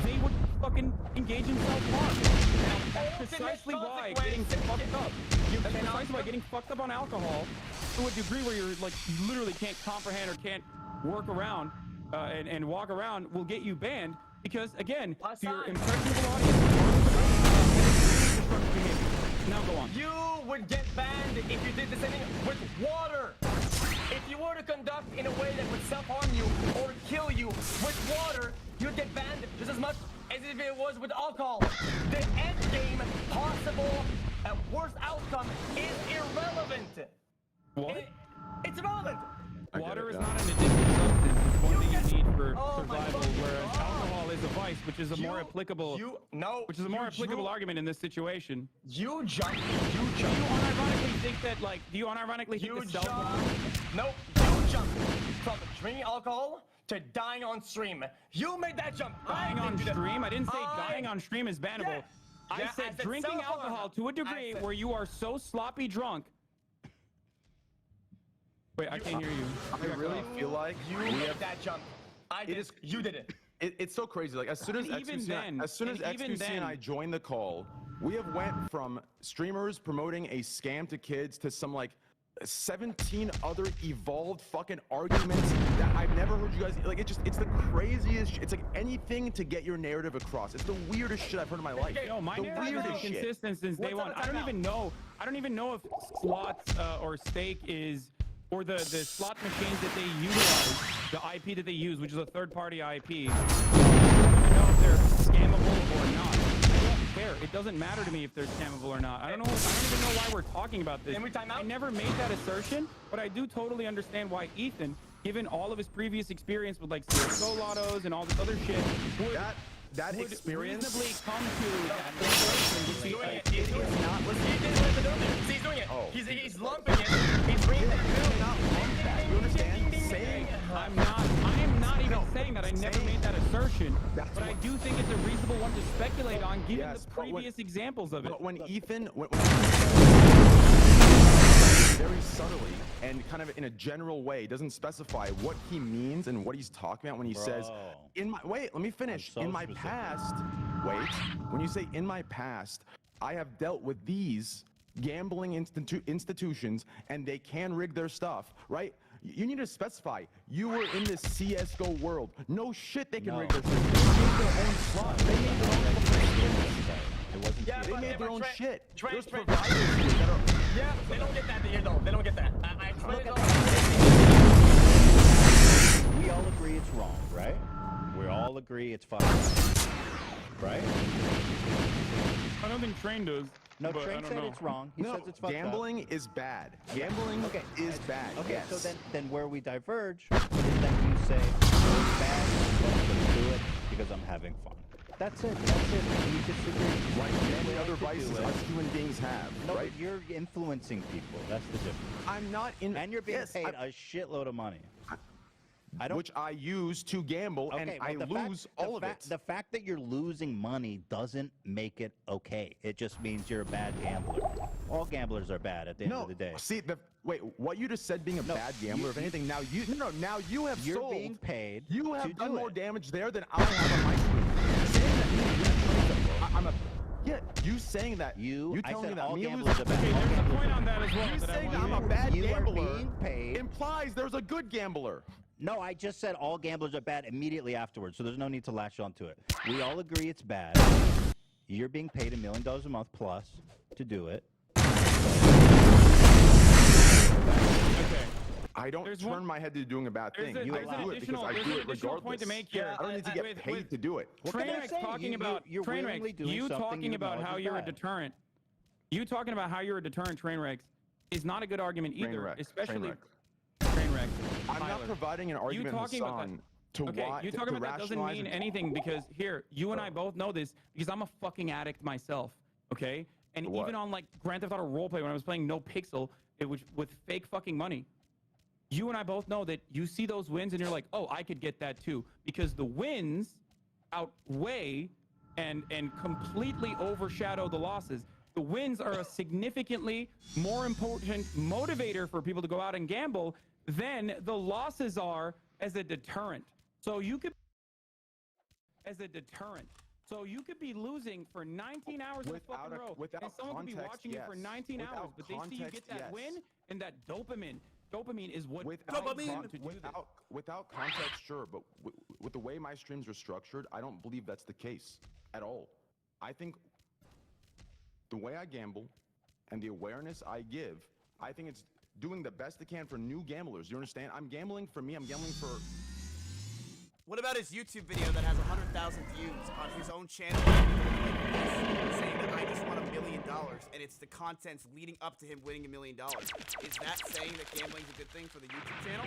they would fucking engage in self-harm. Now, that's precisely why getting fucked up. That's precisely why getting fucked up on alcohol to a degree where you're like you literally can't comprehend or can't work around and walk around will get you banned because again, to your impressionable audience. Now go on. You would get banned if you did the same thing with water. If you were to conduct in a way that would self-harm you or kill you with water, you'd get banned just as much as if it was with alcohol. The end game possible worst outcome is irrelevant. What? It's irrelevant. Water is not an addictive substance. It's one thing you need for Oh my survival, fucking whereas God. alcohol is a vice, which is a more applicable argument in this situation. You jump. Do you unironically think that, like, You the jump. self-harm? Nope. You jump from drinking alcohol to dying on stream. You made that jump. Dying I on didn't do that. stream? I didn't say dying on stream is bannable. Yeah. I Yeah, said I said drinking self-harm. alcohol to a degree where you are so sloppy drunk. Wait, I can't hear you. I really feel like You we made have. that jump. I did. is- You did it. It's so crazy. Like as soon as And even X2C, then- as soon as and even X2C and then- I joined the call, we have went from streamers promoting a scam to kids to some like 17 other evolved fucking arguments that I've never heard you guys like. It's the craziest. It's like anything to get your narrative across. It's the weirdest shit I've heard in my life. Yo, my the narrative has been weirdest shit. consistent since day What's one. up, I don't time even know. I don't even know if slots or stake is, or the slot machines that they utilize, the IP that they use, which is a third-party IP. I don't even know if they're scammable or not. I don't care. It doesn't matter to me if they're scammable or not. I don't even know why we're talking about this. Can we time out? I never made that assertion, but I do totally understand why Ethan, given all of his previous experience with like CS:GO lottos and all this other shit, That would experience. reasonably come to that conclusion, which He's doing he- it. He's doing it. He did what he's doing there. See, he's doing it. Oh. He's lumping it. He's bringing it. You understand? Saying I am not even saying that. I never saying- made that assertion. That's But I what- do think it's a reasonable one to speculate on, given Yes, the but when- previous examples of it. But when Ethan very subtly and kind of in a general way doesn't specify what he means and what he's talking about when he says Bro. let me finish. so In my specific. past, when you say in my past, I have dealt with these gambling institutions and they can rig their stuff, right? You need to specify. You were in the CS:GO world. No shit, they can No. rig their shit. They made their own slot. They made their own It wasn't. Yeah, They but- made their but own Trent- shit. Trent- There's Trent- providers here that are. Yeah, they don't get that here though. They don't get that. I explained it all. We all agree it's wrong, right? We all agree it's fucked up, right? I don't think Train does. No, but I Train don't said know. it's wrong. He No, says it's fucked gambling is bad. Gambling Okay. is bad. up. Okay, yes. so then where we diverge is that you say it's bad, but I'm going to do it because I'm having fun. That's it. That's it. We disagree. Like many other to do vices it. us human beings have, No, right? but you're influencing people. That's the difference. I'm not in. And you're being yes, paid I- a shitload of money. I don't. which I use to gamble, Okay, and well, I the lose fact, all of it. The fact that you're losing money doesn't make it okay. It just means you're a bad gambler. All gamblers are bad at the end No, of the day. see, wait, what you just said being a No, bad gambler, if anything, now you now you have You're sold. being paid. You to have done do more it. damage there than I have on my stream. Saying that me losing I'm a yeah. You saying that I telling me said that all me gamblers losing are bad. Okay, All there's a gamblers point are on bad. that as well. you that I saying that want I'm to- a bad You are gambler being paid. implies there's a good gambler. No, I just said all gamblers are bad immediately afterwards, so there's no need to latch onto it. We all agree it's bad. You're being paid $1 million a month plus to do it. Okay. I don't There's turn one- my head to doing a bad thing. There's You an allow it because additional, I there's do an it additional regardless. point to make here. I don't need to get paid to do it. What can I Trainwreck's say? talking about You're willingly doing you something talking you about know how is you're a bad. deterrent. You talking about how you're a deterrent, Trainwrecks, is not a good argument either, Trainwreck, especially Trainwreck. Trainwreck. I'm not Tyler. providing an argument, talking about Hassan, to Okay, why you to talking about that doesn't rationalize mean and- anything because here, you and I both know this because I'm a fucking addict myself, okay? And What? even on like Grand Theft Auto Roleplay when I was playing No Pixel, it was with fake fucking money. You and I both know that you see those wins and you're like, oh, I could get that too, because the wins outweigh and completely overshadow the losses. The wins are a significantly more important motivator for people to go out and gamble than the losses are as a deterrent. So you could be losing for 19 hours in a Without fucking a- row, without and someone could be context, watching you for yes. 19 Without hours, but they see you get context, that yes. win and that dopamine. Dopamine is what Without, drives con- them to do this. without context, sure, but with the way my streams are structured, I don't believe that's the case at all. I think the way I gamble and the awareness I give, I think it's doing the best it can for new gamblers. You understand? I'm gambling for me. I'm gambling for. What about his YouTube video that has 100,000 views on his own channel saying that I just won $1 million and it's the contents leading up to him winning $1 million? Is that saying that gambling's a good thing for the YouTube channel?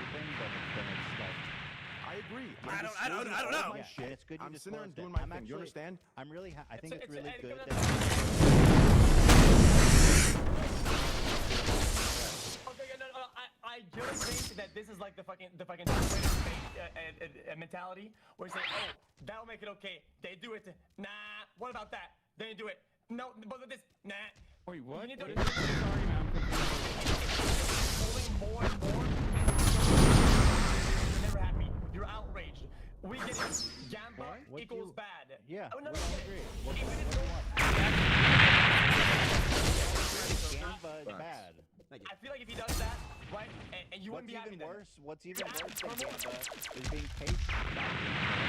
I agree. I don't disclosing know. all my Yeah, shit. it's good you I'm sitting there and disclosed doing it. my I'm thing. You actually- understand? I'm really. I think it's really good. Okay, no, I just think that this is like the fucking mentality where you say, oh, that'll make it okay. They do it. Nah. What about that? They didn't do it. No, but with this, nah. Wait, what? You need to- What is this argument? I'm confused. Pulling more and more. You're never happy. You're outraged. We get it. Gamba What equals you- bad. Yeah, Oh, no, we no, all no. agree. Even if Gamba is bad. I feel like if he does that, right, and you wouldn't be happy then. What's even Yeah, worse than for more. Gamba is being paid.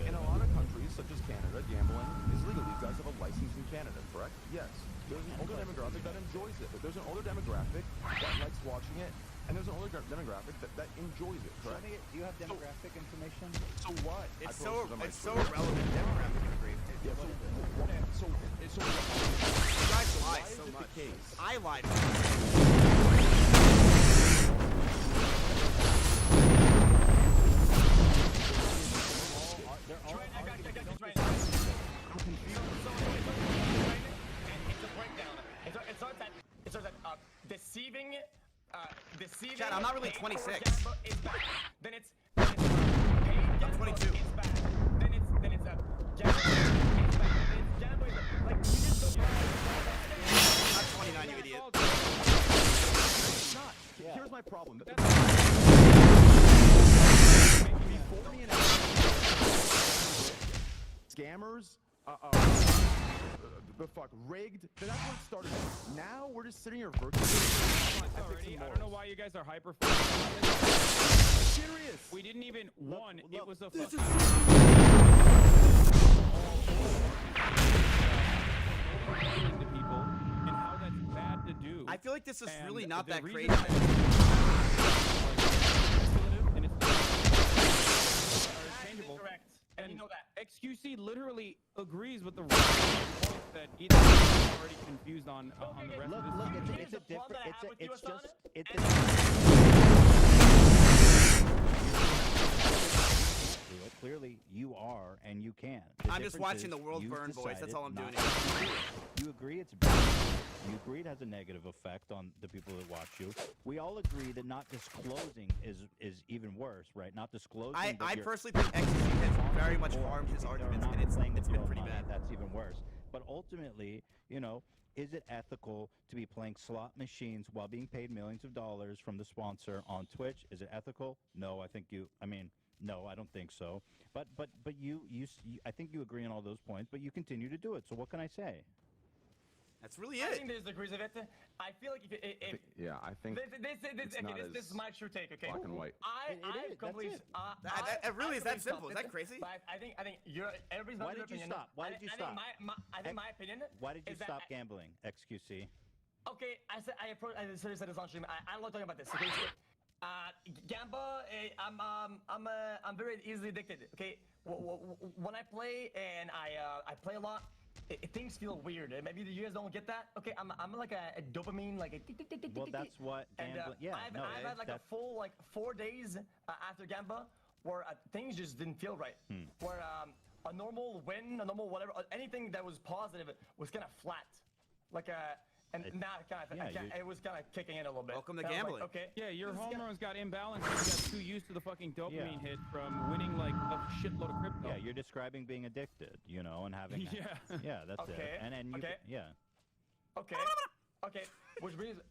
In a lot of countries, such as Canada, gambling is legal. These guys have a license in Canada, correct? Yes. There's an older demographic that enjoys it, but there's an older demographic that likes watching it, and there's an older demographic that enjoys it, correct? Do you have demographic information? So what? It's I so posted on my it's so Twitter. irrelevant demographic agree. Yeah, so You guys lie why is so it much. the case? I lied. It starts at deceiving. Chad, I'm not really 26. Is bad. Then it's paid I'm 22. Is bad. Then it's gambling is bad. Then it's gambling. Like you just don't. I'm 29, you idiot. It's not. Here's my problem. Scammers, the fuck rigged. Then that's what it started. Now we're just sitting here virtually. Already, I don't know why you guys are hyper. Serious. We didn't even one. It was a This fucking. To people and how that's bad to do. I feel like this is And really not the that reason crazy. and it's interchangeable. Correct. And you know that. XQC literally agrees with the points that either is already confused on the rest of Look, this. it's a Here's the problem different. that I have with you, It's Hassan, just. It's and- Clearly, you are, and you can. The I'm just difference watching is the world you've burn, boys. That's decided all I'm not doing. to do it. You agree it's bad. You agree it has a negative effect on the people that watch you. We all agree that not disclosing is even worse, right? Not disclosing. I that you're personally think XQC has very much or harmed his they're arguments, not and it's playing with been real pretty money. bad. That's even worse. But ultimately, is it ethical to be playing slot machines while being paid millions of dollars from the sponsor on Twitch? Is it ethical? No, I think no, I don't think so. But you I think you agree on all those points, but you continue to do it. So what can I say? That's really I it. think there's degrees of it. I feel like if Yeah, I think this is my true take, okay? black and white. I is, completely. that's It really is that simple. Is that crazy? But I think everybody's Why not your did you opinion. stop? Why did you stop? I think my opinion. Why did you is that stop gambling, XQC? Okay, I said this on stream. I don't like talking about this. Okay, so, Gamba, I'm very easily addicted. Okay, when I play and I play a lot, things feel weird. Maybe you guys don't get that. Okay, I'm like a dopamine, like a tick, tick, tick, tick, Well, tick, that's tick. what And gambling. Yeah, no, I've had like a that's full 4 days after Gamba where things just didn't feel right. Where a normal win, a normal whatever, anything that was positive was kind of flat, like a. And now it was kind of kicking in a little bit. Welcome to And I was gambling. like, okay. Yeah, your this is home gonna- runs got imbalanced. You got too used to the fucking dopamine Yeah. hit from winning like a shitload of crypto. Yeah, you're describing being addicted, and having. Yeah. Yeah, that's Okay, it. And you. okay. Yeah. Okay. Okay. Which brings.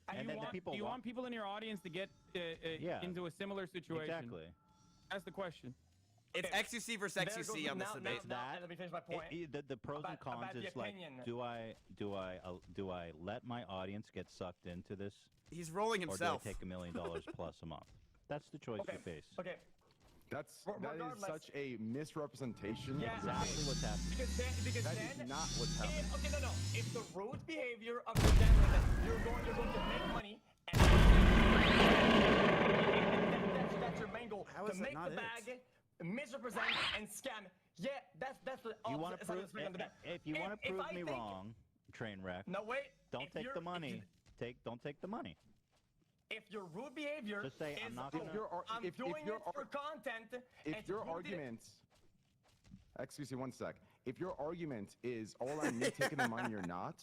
And then the people do you want- want people in your audience to get Yeah, into a similar situation? Exactly. That's the question. It's Okay. XQC versus There XQC goes- on this now- debate. now- let me finish my point. The pros and About- cons about the is like, opinion. do I let my audience get sucked into this, He's rolling or himself. do I take $1 million plus a month? That's the choice Okay. you face. Okay. That is Regardless- such a misrepresentation. Yeah, of Exactly what's happening. Because That then. is not what's happening. Okay, no. If the rude behavior of the gambler that you're going to make money and that's your main goal. How to is that make not the it? bag, misrepresent and scam. Yeah, that's the You want to side of prove the spectrum of the bet. if you want to If prove I me think- wrong, train wreck. No wait. Don't if take you're- the if money. you- Don't take the money. If your rude behavior Just say, is, I'm not oh, gonna- I'm if doing your it for content. and If to your prove it- argument, excuse me one sec, if your argument is all around me taking the money, you're not,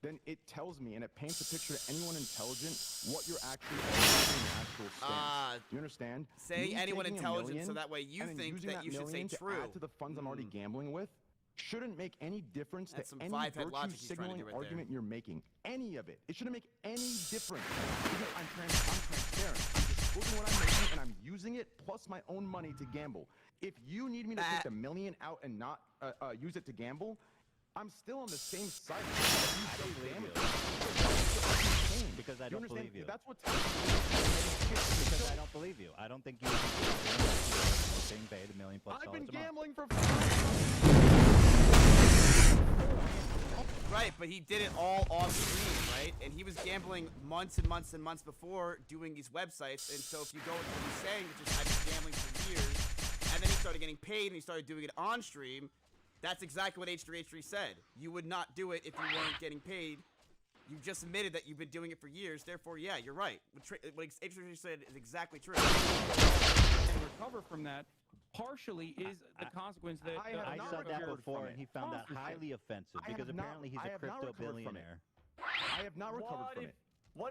then it tells me and it paints a picture to anyone intelligent what you're actually arguing in the actual stance. Do you understand? saying Me anyone taking $1 intelligent million so that way you and then think using that you should say $1 million to true. add to the funds I'm already gambling with shouldn't make any difference That's to some any five-head virtue logic he's trying to signaling do right there. argument you're making. Any of it. It shouldn't make any difference. Because I'm transparent. I'm disclosing what I'm making and I'm using it plus my own money to gamble. If you need me to take the million out and not use it to gamble, I'm still on the same side. I don't believe you. Because I don't believe you. That's what's Because I don't believe you. I don't think you are being paid $1 million plus I've been a month. gambling for Right, but he did it all off stream, right? And he was gambling months and months and months before doing these websites. And so if you go with what he's saying, which is I've been gambling for years, and then he started getting paid and he started doing it on stream, that's exactly what H3H3 said. You would not do it if you weren't getting paid. You just admitted that you've been doing it for years. Therefore, yeah, you're right. What H3H3 said is exactly true. And recover from that partially is the consequence that I have I not said that recovered before, from and it. he found that Sponsorship. highly offensive I have because not- apparently he's I a have not crypto recovered from it. billionaire. I have not recovered from it.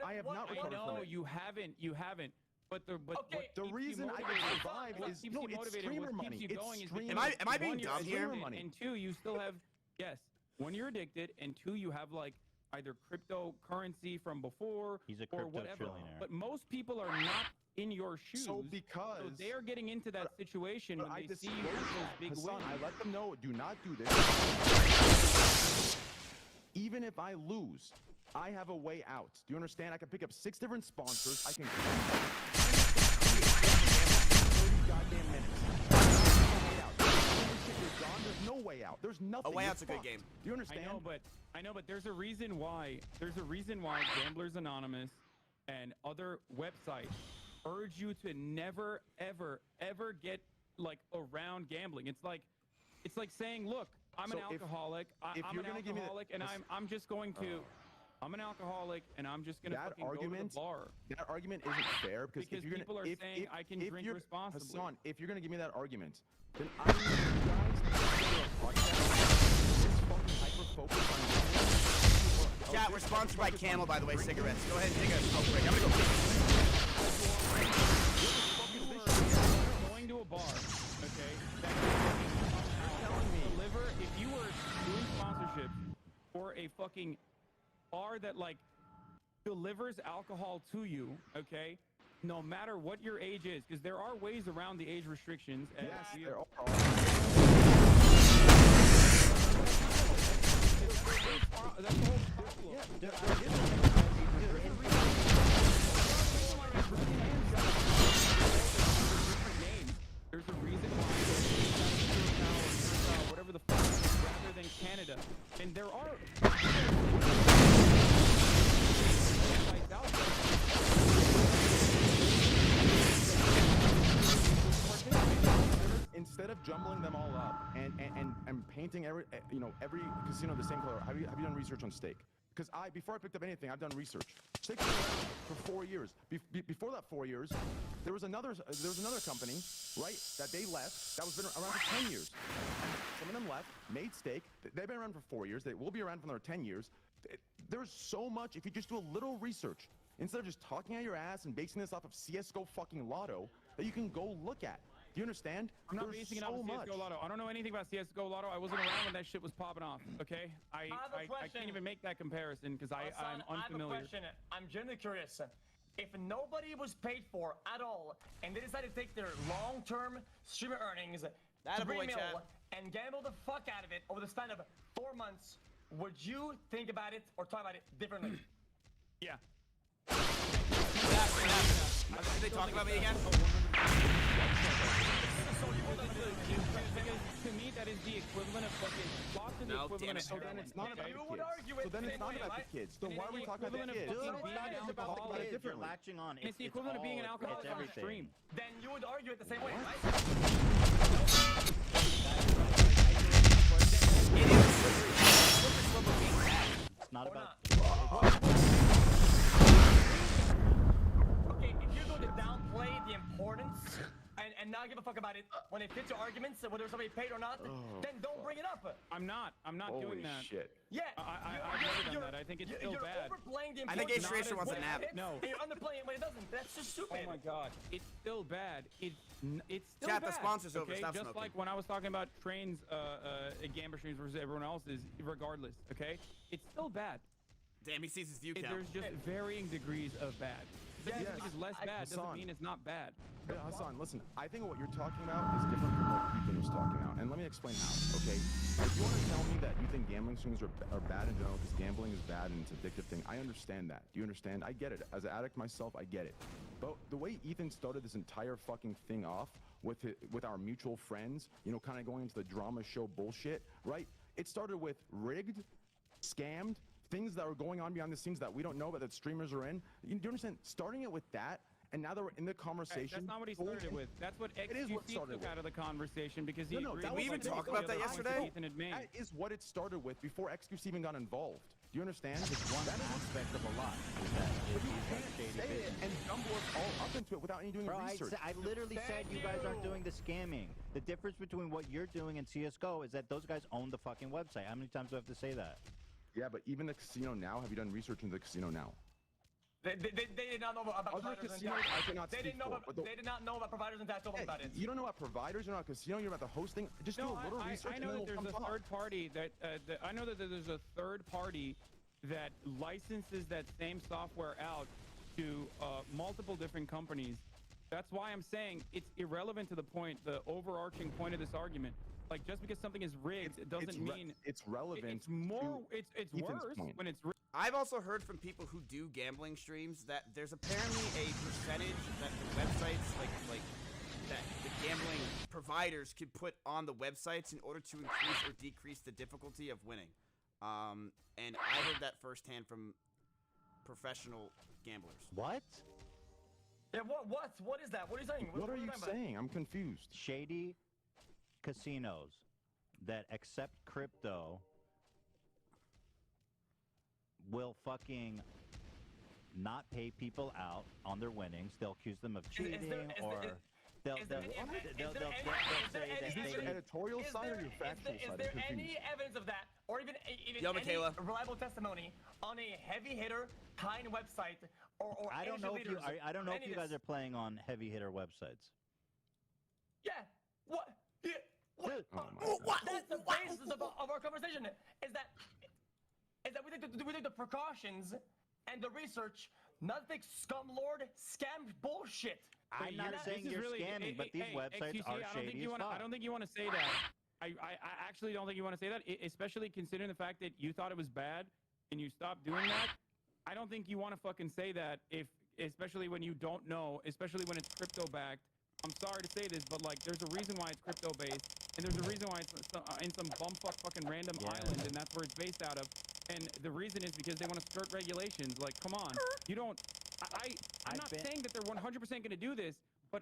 I have not I recovered from know it. you haven't. But Okay, what The keeps you reason I motivated- can survive what is keeps no, you it's motivated, streamer what money. keeps you It's going is streamer because Am I being one, you're dumb here? addicted, Money. and two, you still have yes. One, you're addicted, and two, you have like either cryptocurrency from before He's a or crypto whatever. trillionaire. But most people are not in your shoes. So because so they are getting into that situation when I they see you with disclosed those that. big Hassan, wins. I let them know, do not do this. even if I lose, I have a way out. Do you understand? I can pick up 6 different sponsors. I can 30 goddamn minutes. There's no way out. There's nothing. A way You're out's a good fucked. game. Do you understand? I know, but there's a reason why. There's a reason why Gamblers Anonymous and other websites urge you to never, ever, ever get like around gambling. It's like saying, look, I'm an alcoholic. I'm an alcoholic, and I'm just going to. I'm an alcoholic, and I'm just gonna fucking go to the bar. That argument isn't fair because if you're gonna, people are saying I can drink responsibly. Hassan, if you're gonna give me that argument, then I need you guys to do a podcast that's fucking hyper-focused on Chat, we're sponsored by Camel, by the way, cigarettes. Go ahead and take a smoke break. I'm gonna go. Going to a bar, okay? Deliver. If you were doing sponsorship for a fucking bar that like delivers alcohol to you, okay? No matter what your age is, because there are ways around the age restrictions. Yes, there are. That's the whole problem. There's a reason why whatever the fuck rather than Canada. And there are instead of jumbling them all up and painting every casino the same color, have you done research on Stake? Because before I picked up anything, I've done research. Stake was around for 4 years. Before that 4 years, there was another company, right, that they left that was been around for 10 years. And some of them left, made Stake. They've been around for 4 years. They will be around for another 10 years. There's so much, if you just do a little research, instead of just talking out your ass and basing this off of CSGO fucking Lotto, that you can go look at. Do you understand? I'm not basing it on CSGO Lotto. I don't know anything about CSGO Lotto. I wasn't around when that shit was popping off, okay? I can't even make that comparison because I'm unfamiliar. I have a question. I'm genuinely curious. If nobody was paid for at all, and they decided to take their long-term streamer earnings, $3 million, and gamble the fuck out of it over the span of 4 months, would you think about it or talk about it differently? Yeah. Did they talk about me again? To me, that is the equivalent of fucking slots are the equivalent of. So then it's not about the kids. So then it's not about the kids. So why are we talking about the kids? Talk about it differently. You're latching on. It's the equivalent of being an alcoholic on a stream. Then you would argue it the same way, right? It's not about. Okay, if you're going to downplay the importance and not give a fuck about it when it fits your arguments, whether somebody paid or not, then don't bring it up. I'm not doing that. Holy shit. Yeah. I've never done that. I think it's still you're bad. Overplaying the I think importance. H. Racer wants a nap. No. You're underplaying it when it doesn't. That's just stupid. Oh my god. It's still bad. It's still Chat, bad. the sponsor's over. Okay? Stop Just smoking. like when I was talking about trains, Gambler streams versus everyone else's, regardless, okay? It's still bad. Damn, he sees his view count. There's just varying degrees of bad. Just because it's less bad doesn't Hassan. mean it's not bad. Hey, Hassan, listen, I think what you're talking about is different from what Ethan was talking about. And let me explain how, okay? If you want to tell me that you think gambling streams are bad in general because gambling is bad and it's an addictive thing, I understand that. Do you understand? I get it. As an addict myself, I get it. But the way Ethan started this entire fucking thing off with our mutual friends, you know, kind of going into the drama show bullshit, right? It started with rigged, scammed, things that are going on behind the scenes that we don't know, but that streamers are in. Do you understand? Starting it with that, and now that we're in the conversation. That's not what he started with. That's what XQC took out of the conversation because he agreed. Did we even talk about that yesterday? That is what it started with before XQC even got involved. Do you understand? It's one aspect of a lot. Is that Say it and jumble us all up into it without any doing research. I literally said you guys aren't doing the scamming. The difference between what you're doing and CSGO is that those guys own the fucking website. How many times do I have to say that? Yeah, but even the casino now, have you done research into the casino now? They did not know about Other providers casinos, and I cannot they speak didn't know for, about, but the- they did not know about providers and told them about it. You don't know about providers, you know about casino, you know about the hosting. Just do a little research. I know and that then there's we'll a third party I know that there's a third party that licenses that same software out to multiple different companies. That's why I'm saying it's irrelevant to the point, the overarching point of this argument. Like just because something is rigged, it doesn't mean it's relevant. It's more. to It's Ethan's worse point. when it's rigged. I've also heard from people who do gambling streams that there's apparently a percentage that the websites, like that the gambling providers could put on the websites in order to increase or decrease the difficulty of winning. And I heard that firsthand from professional gamblers. What? Yeah, what is that? What are you saying? What are you talking about? saying? I'm confused. Shady casinos that accept crypto will fucking not pay people out on their winnings. They'll accuse them of cheating, or they'll say that Is this your they. editorial side or your factual Is side? there I'm confused. any evidence of that, or even Yo, any Michaela. reliable testimony on a heavy hitter kind website or I don't know if you. leaders, I don't know or if any you of guys this? are playing on heavy hitter websites. Yeah. What? Yeah. What? Oh my That's the basis of our conversation. Is that we take the precautions and the research, not the scumlord scam bullshit. I'm not saying This is you're really- scamming, but these websites XQC, are I don't think shady you as wanna, I fuck. don't think you want to say that. I actually don't think you want to say that, especially considering the fact that you thought it was bad and you stopped doing that. I don't think you want to fucking say that, especially when you don't know, especially when it's crypto backed. I'm sorry to say this, but like, there's a reason why it's crypto based, and there's a reason why it's in some bumfuck fucking random island, and that's where it's based out of. And the reason is because they want to skirt regulations. Like, come on, you don't. I'm not saying that they're 100% going to do this, but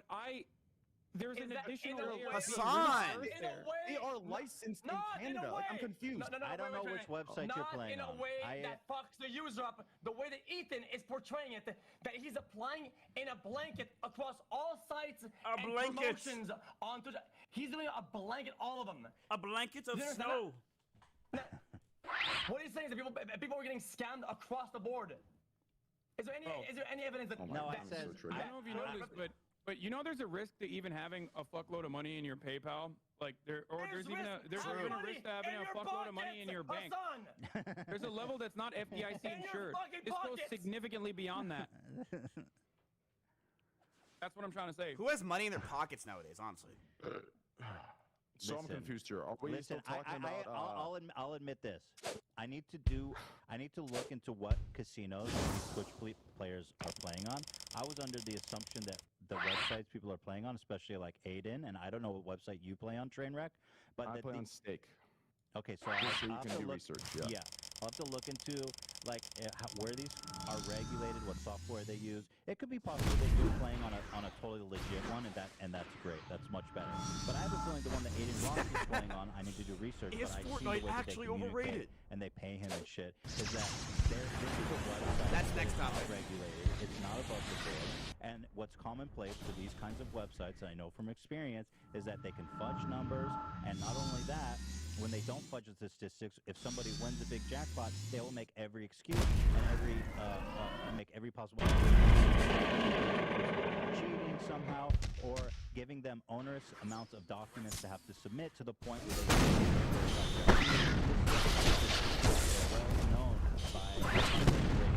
there's an additional layer. of being Hassan! really In a way, They are licensed in not in a Canada. Like, I'm way. confused. No, I don't know which website you're playing Not in on. a way I, that fucks the user up. The way that Ethan is portraying it, that he's applying in a blanket across all sites and blanket. promotions onto. He's doing a blanket, all of them. A blanket of You understand snow. What he's saying is that people are getting scammed across the board. Is there any evidence that? No, I that- said. I don't know if you know this, but you know there's a risk to even having a fuckload of money in your PayPal. Like there's even a risk to having a fuckload of money in your bank. Hassan! There's a level that's not FDIC In your insured. fucking This goes pockets. significantly beyond that. That's what I'm trying to say. Who has money in their pockets nowadays, honestly? So I'm Listen, confused here. Are we Listen, still talking about? I'll admit this. I need to look into what casinos these Twitch players are playing on. I was under the assumption that the websites people are playing on, especially like Aiden, and I don't know what website you play on, Trainwreck, but I play on Stake. Okay, so Just so you I'll can have to do look, research, yeah. I'll have to look into like where these are regulated, what software they use. It could be possible that you're playing on a totally legit one, and that's great. That's much better. But I have a feeling the one that Aiden Ross is playing on, I need to do research. Is but I see the Fortnite way that actually they communicate overrated? and they pay him and shit. Is that this is a website That's that next is not topic. regulated. It's not above the board. And what's commonplace for these kinds of websites, and I know from experience, is that they can fudge numbers, and not only that. When they don't fudge the statistics, if somebody wins a big jackpot, they will make every excuse and make every possible cheating somehow, or giving them onerous amounts of documents to have to submit to the point where they well known by sites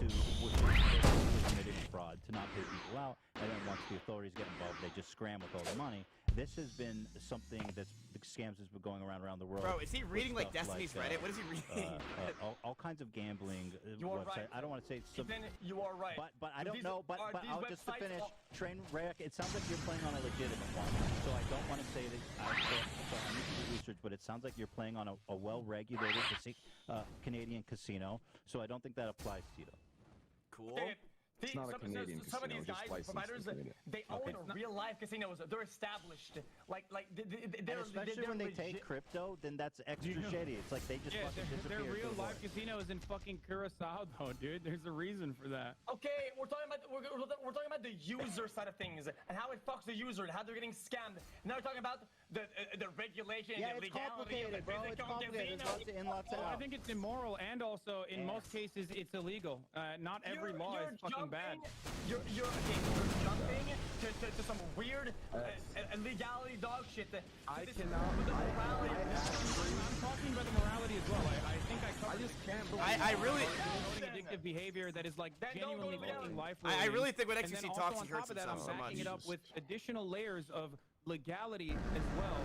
which is committing fraud to not pay people out, and then once the authorities get involved, they just scram with all the money. This has been something that's the scams has been going around the world. Bro, is he with reading like stuff Destiny's Reddit? What is he reading? all kinds of gambling You are websites. right. I don't want to say some, Ethan, you are right. but I don't know. But are these I'll just to websites finish. all- Trainwreck. It sounds like you're playing on a legitimate one. So I don't want to say that. So I need to do research, but it sounds like you're playing on a well-regulated Canadian casino. So I don't think that applies to you. Cool. It's not a Canadian some of casino, these just guys, licensed in providers, Canada. they own real life casinos. They're established. And They're especially when they take legit. crypto, then that's extra shady. It's like they just fucking disappear. they're real to the life void. casinos in fucking Curacao, though, dude. There's a reason for that. Okay, we're talking about the user side of things and how it fucks the user and how they're getting scammed. Now we're talking about the regulation Yeah, and the it's legality of the complicated, bro. It's physical complicated. There's lots of in, lots Well, I out. think it's immoral, and also in most cases it's illegal. Not every law is fucking bad. You're jumping to some weird legality dog shit. I This cannot. with the morality. I'm talking about the morality as well. I think I covered just can't I really, promoting addictive behavior that is like Then don't go genuinely to reality. making life I ruining. really think when And XQC then talks, also he on hurts top of that, himself so I'm backing much. it up with additional layers of legality as well,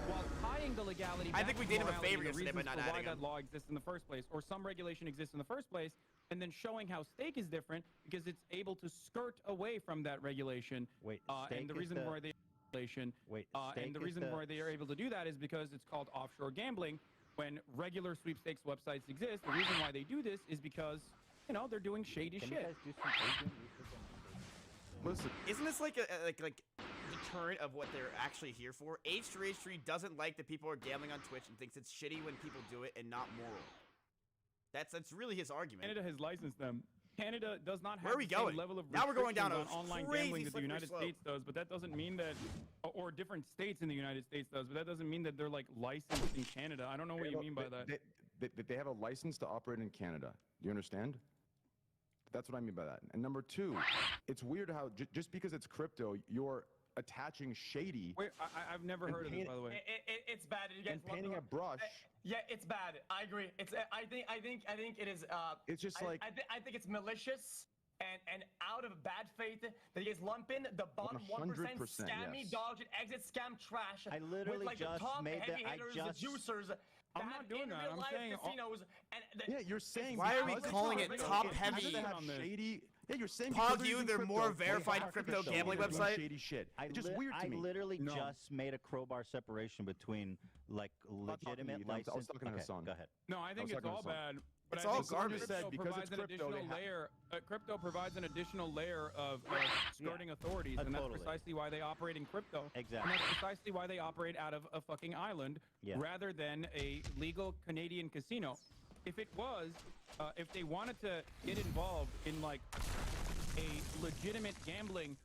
while tying the legality I back think we to did him a morality, favor the yesterday by reasons not for why adding that him. law exists in the first place, or some regulation exists in the first place, and then showing how steak is different because it's able to skirt away from that regulation. Wait, and steak the is reason the- why they regulation, Wait, and the steak is reason the- why they are able to do that is because it's called offshore gambling. When regular sweepstakes websites exist, the reason why they do this is because, you know, they're doing shady Can you shit. guys do some agent research on this? Listen, Isn't this like a like deterrent of what they're actually here for? H3H3 doesn't like that people are gambling on Twitch and thinks it's shitty when people do it and not moral. That's really his argument. Canada has licensed them. Canada does not have Where are we the same going? level of Now we're going down restrictions a on online crazy gambling that the slippery United slope. States does, but that doesn't mean that, or different states in the United States does, but that doesn't mean that they're like licensed in Canada. I don't know what you mean by that. They have a license to operate in Canada. Do you understand? That's what I mean by that. And number two, it's weird how just because it's crypto, you're attaching shady Wait, I've never And heard of this, paint- by the way. It's bad. You guys and painting a brush. Yeah, it's bad. I agree. It's. I think it is. It's just like I think it's malicious and out of bad faith that you guys lump in the bottom 1% 100%, scammy, yes. dodge, and exit scam trash. I literally with like just the top made heavy that- I hitters, just- the juicers. I'm that not have doing in that. real I'm life saying all- casinos. Yeah, you're saying Why are we because it's calling it crypto, top it has heavy? to have On this. shady. Yeah, you're saying Pog, because they're you, using they're crypto, more they verified have to crypto show gambling they're doing website? Shady shit. I It's just lit- weird to I me. literally No. just made a crowbar separation between like not talking to legitimate you, I was license. talking to okay, Hassan. go ahead. No, I think was it's talking to all Hassan. bad. But It's I all think garbage. Crypto Said because provides it's an crypto, they additional have- layer. Crypto provides an additional layer of skirting authorities, and that's Totally. precisely why they operate in crypto. Exactly. And that's precisely why they operate out of a fucking island Yeah. rather than a legal Canadian casino. If it was, if they wanted to get involved in like a legitimate gambling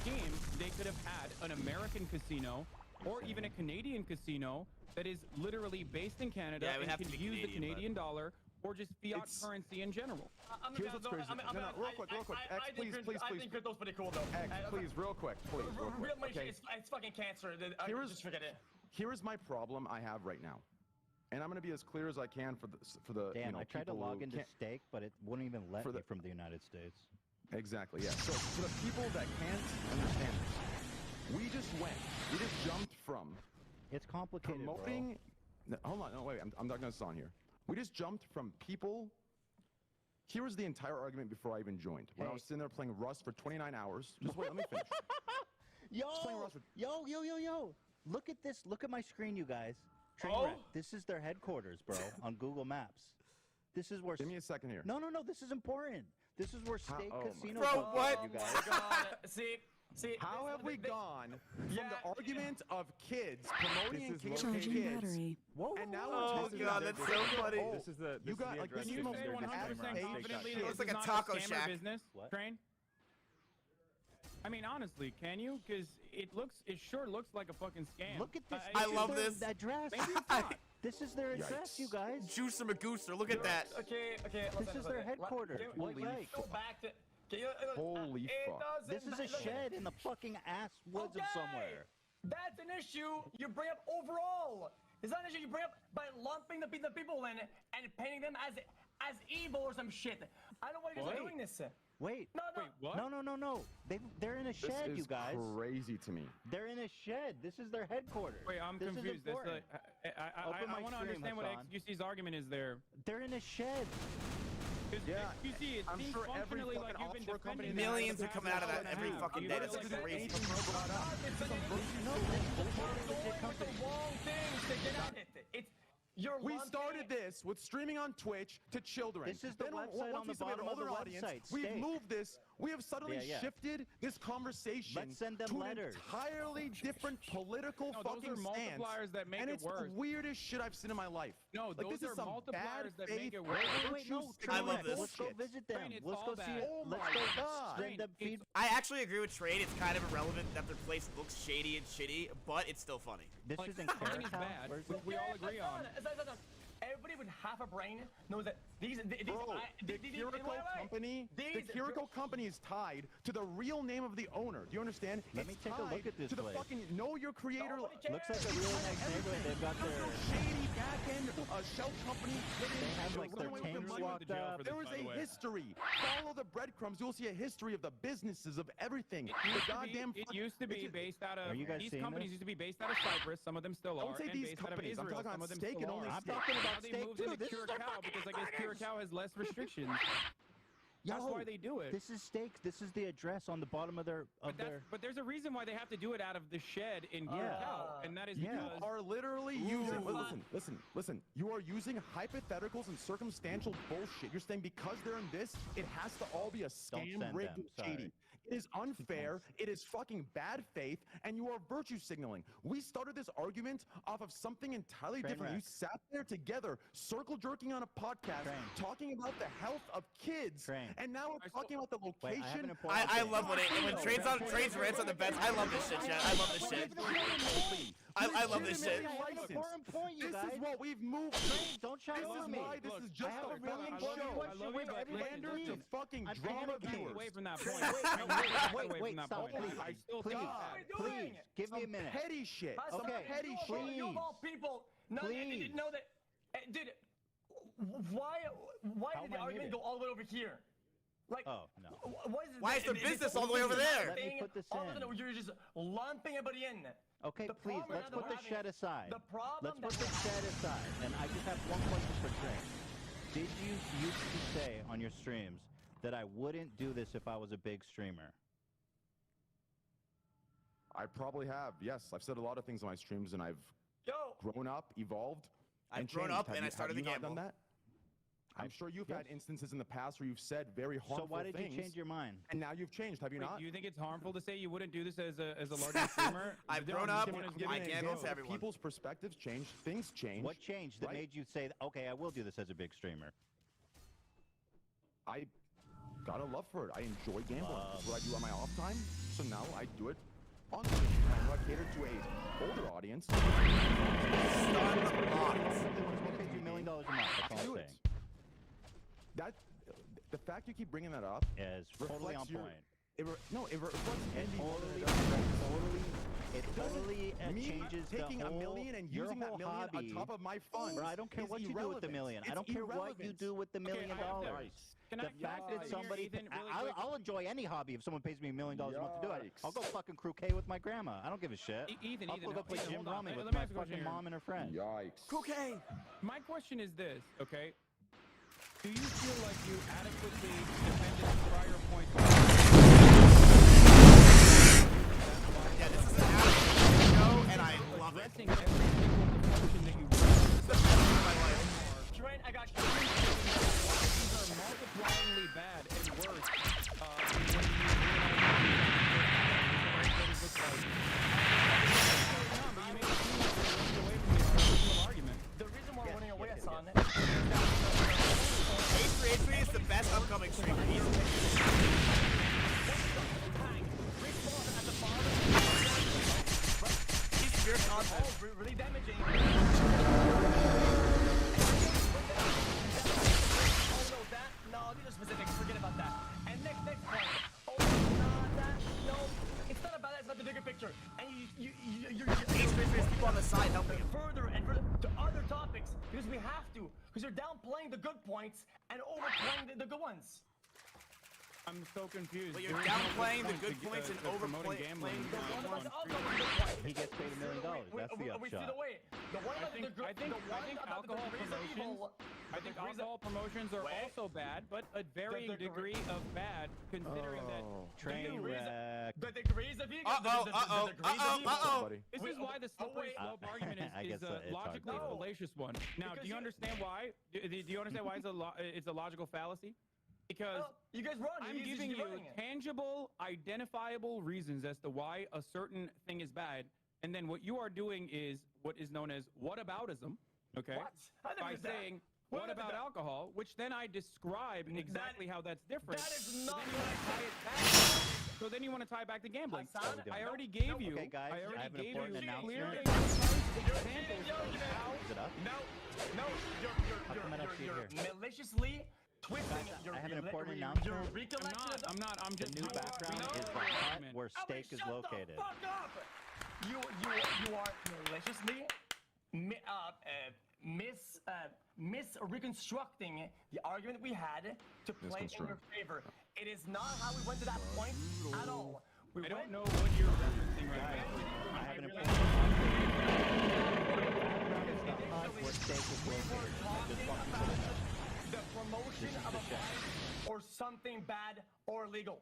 scheme, they could have had an American casino or even a Canadian casino that is literally based in Canada Yeah, it would and have can to be use the Canadian, but- Canadian dollar or just fiat It's- currency in general. Here's what's crazy. No, real quick. X, please. I think crypto's pretty cool though. X, please, real quick. Please, real Real quick. money, Okay. it's fucking cancer. Here is- Just forget it. Here is my problem I have right now, and I'm going to be as clear as I can for the Damn, you know, I tried to people log who into can't- Stake, but it wouldn't even let For me the- from the United States. Exactly, yeah. So for the people that can't understand this, we just jumped from It's complicated, bro. promoting. No, hold on, no, wait, I'm talking to Hassan here. We just jumped from people. Here was the entire argument before I even joined. When I Hey. was sitting there playing Rust for 29 hours. Just wait, let me finish. playing Yo, Rust with- yo. Look at this. Look at my screen, you guys. Trainwreck. Oh. This is their headquarters, bro, on Google Maps. This is where. Give me a second here. No. This is important. This is where How- State oh my Casino. Bro, comes from, what? You Oh guys. my god. See. How this- have we they- gone from Yeah, the argument of kids promoting and Charging kids, battery. Whoa. and now Oh, we're talking God, about that's so funny. Oh, This is the you got like address this Can is you the say most 100% admin confidently shit. that Looks this like a is taco not a scammer shack. business, What? Train? I mean, honestly, can you? Because it sure looks like a fucking scam. Look at this. I This is love their this. address. Maybe it's not. This is their address, you guys. Juicer Magooster, look at that. Okay. This is their headquarters. Let Holy me go back to. Holy fuck. This is a shed in the fucking ass woods of somewhere. That's an issue you bring up overall. It's not an issue you bring up by lumping the people in and painting them as evil or some shit. I don't know why you guys are Wait. doing this. Wait. No. Wait, what? No. They're in a This shed, is you guys. crazy to me. They're in a shed. This is their headquarters. Wait, I'm this confused. Is important. Open my I want to stream, understand what Hassan. XQC's argument is there. They're in a shed. Because Yeah, XQC, it I'm seems sure every functionally like fucking you've been offshore company defending in that the Millions for are the coming past out of that hour and a every half. fucking You day. feel That's like crazy. that- Anything Bro brought up. It's No, you're this is doing legit the company. wrong things to get at it. It's you're We lumping started it- this with streaming on Twitch to children. This is the Then website once on we the saw we had bottom an of the older audience, website, we've Steak. moved this. We have suddenly Yeah. shifted this conversation Let's send them to letters. an entirely different political No, those fucking are stance. multipliers that make and it it's worse. the weirdest shit I've seen in my life. No, like, those this are is some multipliers bad that make faith, it worse. Wait, no. virtue I love Trainwreck, this. Let's go shit. visit them. Train, it's Let's all go bad. see it. Oh Let's my go God. send them Train, feed. I actually agree with Trade. It's kind of irrelevant that their place looks shady and shitty, but it's still funny. This Like, isn't something is Carrick bad, House. which we all agree on. Everybody with half a brain knows that these Bro, the Kiriko company, the Kiriko company is tied to the real name of the owner. Do you understand? Let me It's take a look tied at this to the place. fucking know your creator. Nobody cares. Looks like a real nice neighborhood. They've got There's their. no shady back end shell company. They have like their running away with tanks money went to walked jail up. for this, There is by the a way. history. Follow the breadcrumbs. You'll see a history of the businesses, of everything. It The used, to goddamn. be, it fuck- used to be it's- based out of Are you guys these seeing companies this? used to be based out of Cyprus. Some of them still Don't are, say and these based out of companies. I'm Israel. talking Some on of them steak still and only are. I'm steak. talking Now about they steak moved too. into This is their Curacao fucking because I guess sliders. Curacao has less restrictions. That's Yo, why they do it. This is steak. This is the address on the bottom of their But there's a reason why they have to do it out of the shed in Curacao, and that is Yeah. because You are literally using. Ooh. Listen. You are using hypotheticals and circumstantial bullshit. You're saying because they're in this, it has to all be a Don't scam, send rigged, them, and shady. sorry. It is unfair. It is fucking bad faith, and you are virtue signaling. We started this argument off of something entirely Train different. You wreck. sat there together, circle jerking on a podcast, Train. talking about the health of kids, Train. and now we're I still- talking about the Wait, I have an location. important I thing. love when Trains rants on the bets. I love this shit, chat. I love this shit. I love this shit. I have an important point, you This guys. is what we've moved. Don't shout This over is me. why this is Look, just I have a a really fucking important show. question. I love you, but Pander to listen, fucking I'm drama panicking. viewers. away from that Train, point. wait, I no, really got wait, away wait, from that stop, point. please. I still Please, think What are we that. doing? please, give me a minute. Petty shit. That's Some not- petty you of all- shit. You of all people. No, you Please. didn't know that. Dude, why How did am the I argument muted? go all the way over here? Like, Oh, no. Why is the business all the way over there? Let me put this all of a in. sudden, you're just lumping everybody in. Okay, The please, problem let's that put we're the shed having- aside. The problem Let's that put the we're shed aside. And I just have one question for Train. Did you used to say on your streams that I wouldn't do this if I was a big streamer? I probably have. Yes, I've said a lot of things on my streams, and I've Yo, grown up, evolved. I've and grown changed. up Have and you- I started have to you not gamble. done that? I'm sure you've had Yes. instances in the past where you've said very harmful So why did things, you change your mind? and now you've changed. Have you Wait, not? do you think it's harmful to say you wouldn't do this as a larger streamer? I've The grown difference up, between I'm is giving I an gamble example. to everyone. People's perspectives change. Things change. What changed that right? made you say, okay, I will do this as a big streamer? I got a love for it. I enjoy gambling. It's what I do on my off time. So now I do it on stream. I know I cater to a older audience. Unlocked. Something wants to pay $2 million a month. That's all I'm Do it. saying. That the fact you keep bringing that up Is totally on reflects your- point. it reflects It envy more than totally, it does. it totally Me changes taking the a whole, million and your using that whole million hobby. on top of my funds. Bro, I don't care is what you do with the irrelevant. million. I It's don't care what you irrelevant. do with the $1 million. I have this. Can I The fact that somebody, Ethan, really I'll, quick? I'll enjoy any hobby if someone pays me $1 million a month to do it. Yikes. I'll go fucking croquet with my grandma. I don't give a shit. Ethan, I'll go play Ethan, Jim hold on. Rummy with Let me my ask you a question fucking here. mom and her friends. Yikes. Okay. My question is this, okay? Do you feel like you adequately defended prior points? Yeah, this is an absolute show, and I love it. Addressing every single deflection that you raised. It's the best thing in my life. Train, I got you. These are multipliingly bad and worse when you realize what it looks like. But you make it seem like you're running away from the original argument. The reason we're running away, Hassan, H3 is the best upcoming streamer. He's pure content. really damaging. Oh no, that no, these are specific. Forget about that. And next point. Oh no, that no, it's not about that. It's about the bigger picture. And you're H3 is people on the side helping him. further and further to other topics because we have to. Because you're downplaying the good points and overplaying the good ones. I'm so confused. But you're There is no downplaying the good to- points and promoting overplaying gambling. the One on of us stream. also the good points. He gets paid $1 million. That's the We see upshot. the way. The one about the good. I think the one about alcohol the degrees of promotions. evil. I think alcohol promotions are Wait. also bad, but a varying the- degree of bad, considering that. Train wreck. The degrees of evil. Buddy. This is why the slippery wait. slope argument I is guess a it's hard to logically do. fallacious one. Now, Because do you understand why? Do you understand why it's a logical fallacy? Because You guys run. I'm giving you tangible, identifiable reasons as to why a certain thing is bad, and then what you are doing is what is known as whataboutism, okay? What? I never By did that. saying, What what did about that? alcohol, which then I describe exactly how that's different. That is So not then you what want I to tie said. it back. So then you want to tie back to gambling. Hassan, I already no, gave no. you. Okay, guys, I I already have an gave important you clear announcement. and concise examples of how. Is it up? No, How come I don't see it you're here? maliciously twisting your I have an important your announcement. recollection. I'm not. I'm The just. new background No, is the no, hut man. where Oh, steak is shut located. The fuck up! You are maliciously misreconstructing the argument we had to play in your favor. It is not how we went to that point at all. I don't know what you're referencing right now. I have an really- The promotion of a fight or something bad or illegal.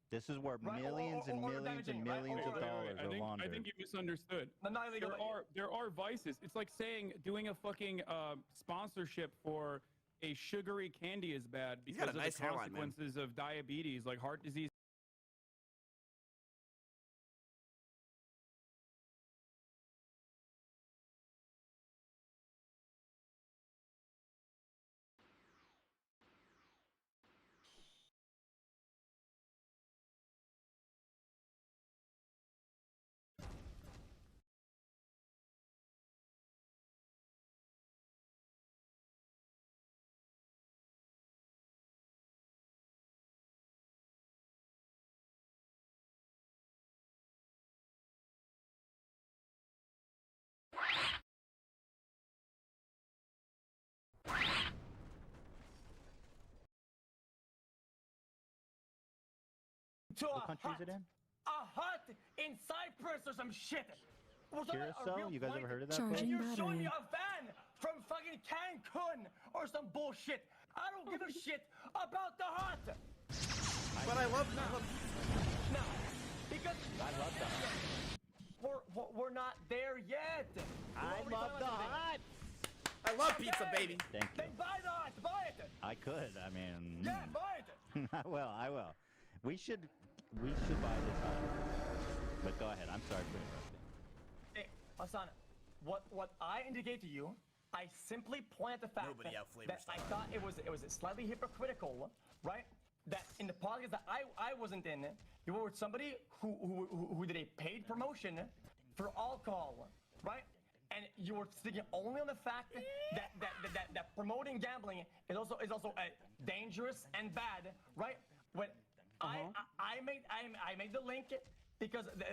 This is where Right, millions and or millions and damaging, right? millions of Or- dollars I are think laundered. you misunderstood. No, not illegal. There are vices. It's like saying doing a fucking sponsorship for a sugary candy is bad He's got because a of nice the hairline, man. consequences of diabetes, like heart disease. To What country is it in? A hut in Cyprus or some shit. Was that a Curacao? real You guys point? ever heard of that And place? you're showing me a van from fucking Cancun or some bullshit. I don't give a shit about the hut. But I love No, because I love the hut. we're not there yet. I love the hut. I love pizza, baby. Thank you. Then buy the hut. Buy it. I could. I mean, Yeah, buy it. I will. I will. We should buy this hut. But go ahead. I'm sorry for interrupting. Hey, Hassan, what I indicate to you, I simply point at the fact Nobody out flavor that I Star. thought it was slightly hypocritical, right? That in the podcast that I wasn't in, you were with somebody who did a paid promotion for alcohol, right? And you were sticking only on the fact that promoting gambling is also dangerous and bad, right? When I made the link because the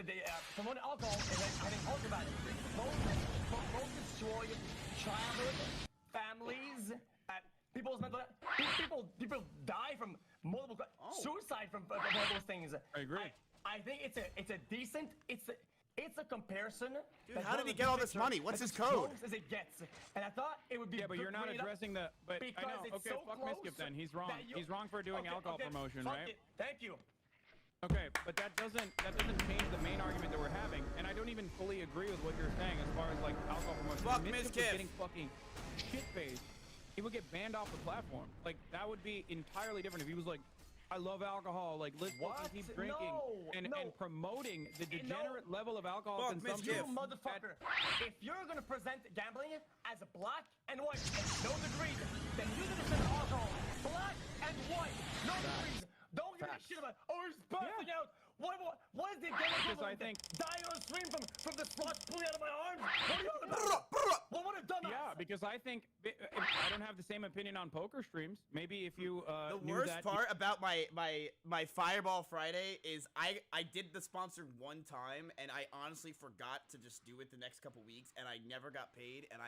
promoting alcohol is I didn't talk about it. Both destroy childhood, families, people's mental. People die from multiple suicide from all those things. I agree. I think it's a decent it's a comparison. Dude, that's how one did he of get the all this picture money? What's that's his as code? close as it gets, and I thought it would be. Yeah, but you're not bringing it up addressing the. But I because know. it's Okay, so fuck close Miskip then. He's wrong. that you- He's wrong for doing Okay, alcohol okay, promotion, fuck right? it. Thank you. Okay, but that doesn't change the main argument that we're having, and I don't even fully agree with what you're saying as far as like alcohol promotion. Fuck If Ms. Miskip was Kiff. getting fucking shit faced, he would get banned off the platform. Like that would be entirely different if he was like, I love alcohol, like let's fucking keep drinking and promoting the degenerate level of alcohol Fuck Ms. consumption. You motherfucker. If you're gonna present gambling as a black and white and no degrees, then you need to present alcohol black and white, no degrees. Don't give a shit about. Oh, he's passing out. What is the Because I think- dying on stream from the slot pulling out of my arms? What are you on about? What would have done that? Yeah, because I think I don't have the same opinion on poker streams. Maybe if you The knew worst that, part about my Fireball Friday is I did the sponsor one time and I honestly forgot to just do it the next couple weeks and I never got paid and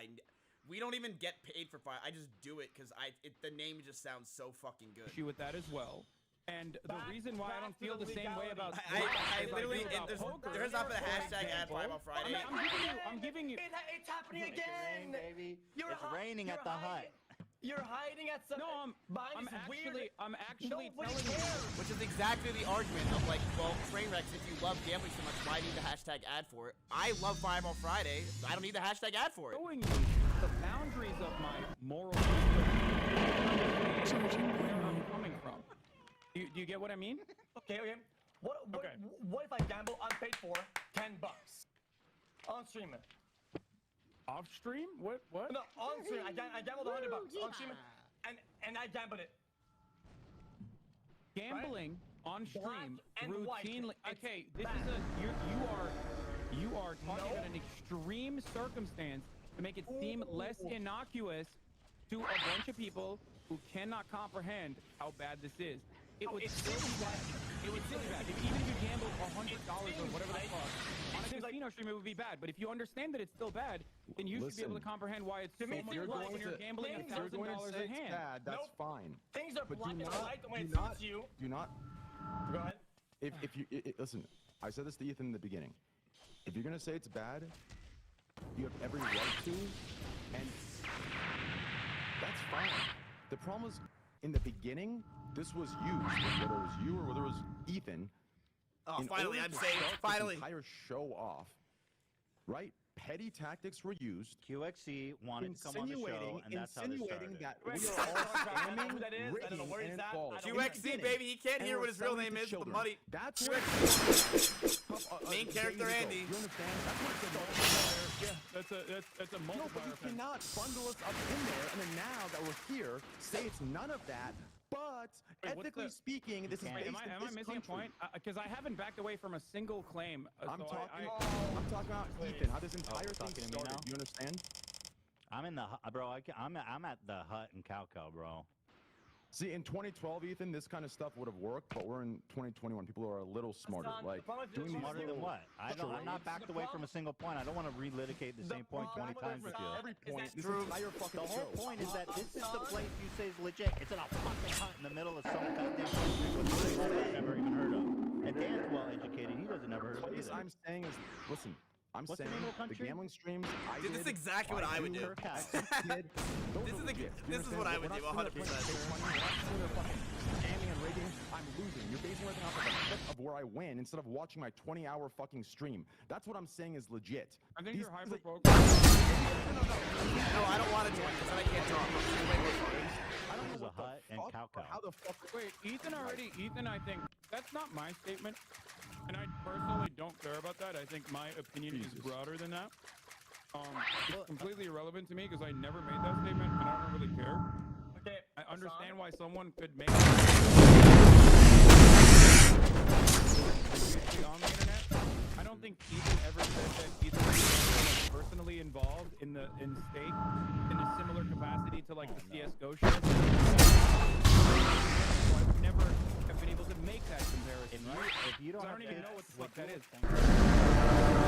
we don't even get paid for fire. I just do it because the name just sounds so fucking good. issue with that as well. And the reason why I don't back to feel the the same way about I as literally do about poker. there's up in the hashtag at Fireball Friday. I'm giving you. It's happening again. baby. You're It's raining at the hut. You're hiding at some. No, I'm actually Nobody telling you. cares. Which is exactly the argument of like, well, Trainwrecks, if you love gambling so much, why need the hashtag ad for it? I love Fireball Friday. I don't need the hashtag ad for it. Showing you the boundaries of my moral system. Where I'm coming from. Do you get what I mean? Okay. What if I gamble unpaid for $10 on stream? Off stream? What? No, on stream. I gambled $100 on stream, and I gambled it. Gambling on stream Black and white. routinely. It's Okay, this bad. is you are talking No. about an extreme circumstance to make it seem less innocuous to a bunch of people who cannot comprehend how bad this is. it would still be bad. It would still be bad. Even if you gambled $100 or whatever the fuck on a casino stream, it would be bad. But if you understand that it's still bad, then you should be able to comprehend why it's so much worse when you're gambling $1,000 a hand. Bad, that's fine. Things are But black and white the way it do not, suits you. do not. Go ahead. If you listen, I said this to Ethan in the beginning. If you're gonna say it's bad, you have every right to, and that's fine. The problem is, in the beginning, this was used, whether it was you or whether it was Ethan. Oh, in finally, order I'm to saying, start this finally. entire show off, right? Petty tactics were used. QXC wanted to come on the show, and that's how this insinuating started. that we are all scamming, rigging, and involved. QXC, baby, he can't hear what his real name is, but money. That's what Main character Andy. You understand? That's what it's about. Yeah, that's a No, but multiplier you effect. cannot bundle us up in there, and then now that we're here, say it's none of that. But Wait, what's ethically the- speaking, this is Wait, based am in I this missing country. a point? Because I haven't backed away from a single claim. I'm so talking. I- I'm talking about Ethan. How this entire talking thing to me started. now? You understand? I'm in the bro. I'm at the hut in Calco, bro. See, in 2012, Ethan, this kind of stuff would have worked, but we're in 2021. People are a little smarter. Hassan, Like the problem is doing these Smarter than little what? I'm not charades. backed away from a single point. I don't want to relitigate the same point 20 times with you. Every Is point. that This true? entire fucking The whole show. point is that this is the place you say is legit. It's in a fucking hut in the middle of some goddamn country with a place I've never even heard of. And Dan's well educated. He doesn't never heard of it Place either. I'm saying is, listen. I'm What's the saying name of the country? gambling streams. I Dude, this is did, exactly what I would do. Per cow. did, those This are is legit. You this is understand? what I We're would not do, sitting there playing 100%. fake money. We're not sitting there fucking scamming and rigging. I'm losing. You're basing everything off of the clip of where I win instead of watching my 20-hour fucking stream. That's what I'm saying is legit. I think These you're things hyper that- No, I don't want to join because then I can't talk. It's way more fun. I don't This is know a what hut the and fuck cow or cow. how the fuck. Wait, Ethan, I think that's not my statement, and I personally don't care about that. I think my opinion is Jesus. broader than that. It's completely irrelevant to me because I never made that statement, and I don't really care. Okay. I understand why someone could make on the internet. I don't think Ethan ever said that Ethan was personally involved in stake in a similar capacity to like the CS:GO shit. So I would never have been able to make that comparison, right? If you don't I have don't even kids, know what the like fuck that you is. would think-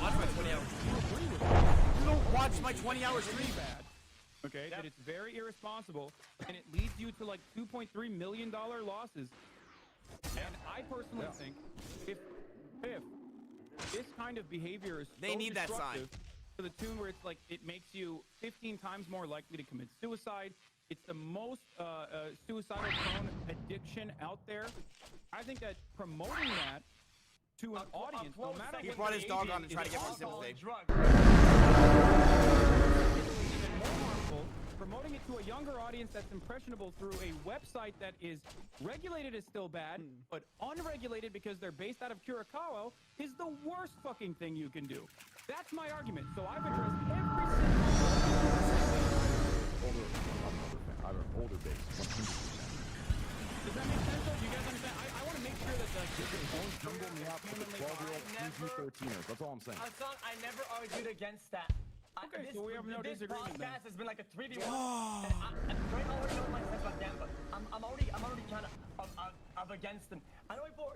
Watch my 20 hours. You don't watch my 20-hour stream. Really bad. Okay, that it's very irresponsible, and it leads you to like $2.3 million losses. And I personally think if this kind of behavior is They so need that sign. destructive to the tune where it's like it makes you 15 times more likely to commit suicide. It's the most suicidal prone addiction out there. I think that promoting that to an audience, no matter He what brought the his dog age on to try to is get more harmful. sympathy. Even more harmful, promoting it to a younger audience that's impressionable through a website that is regulated is still bad, but unregulated because they're based out of Curacao is the worst fucking thing you can do. That's my argument. So I've addressed every I'm an older base, 100%. Does that make sense? Though? Do you guys understand? I want to make sure that Don't jumble me up with the 12-year-old PG-13ers. That's all I'm saying. Hassan, I never argued against that. Okay, so we have no this disagreement then. podcast has been like a 3D one. And Frank already knows my sense about gambling. I'm already kind of against them. I know people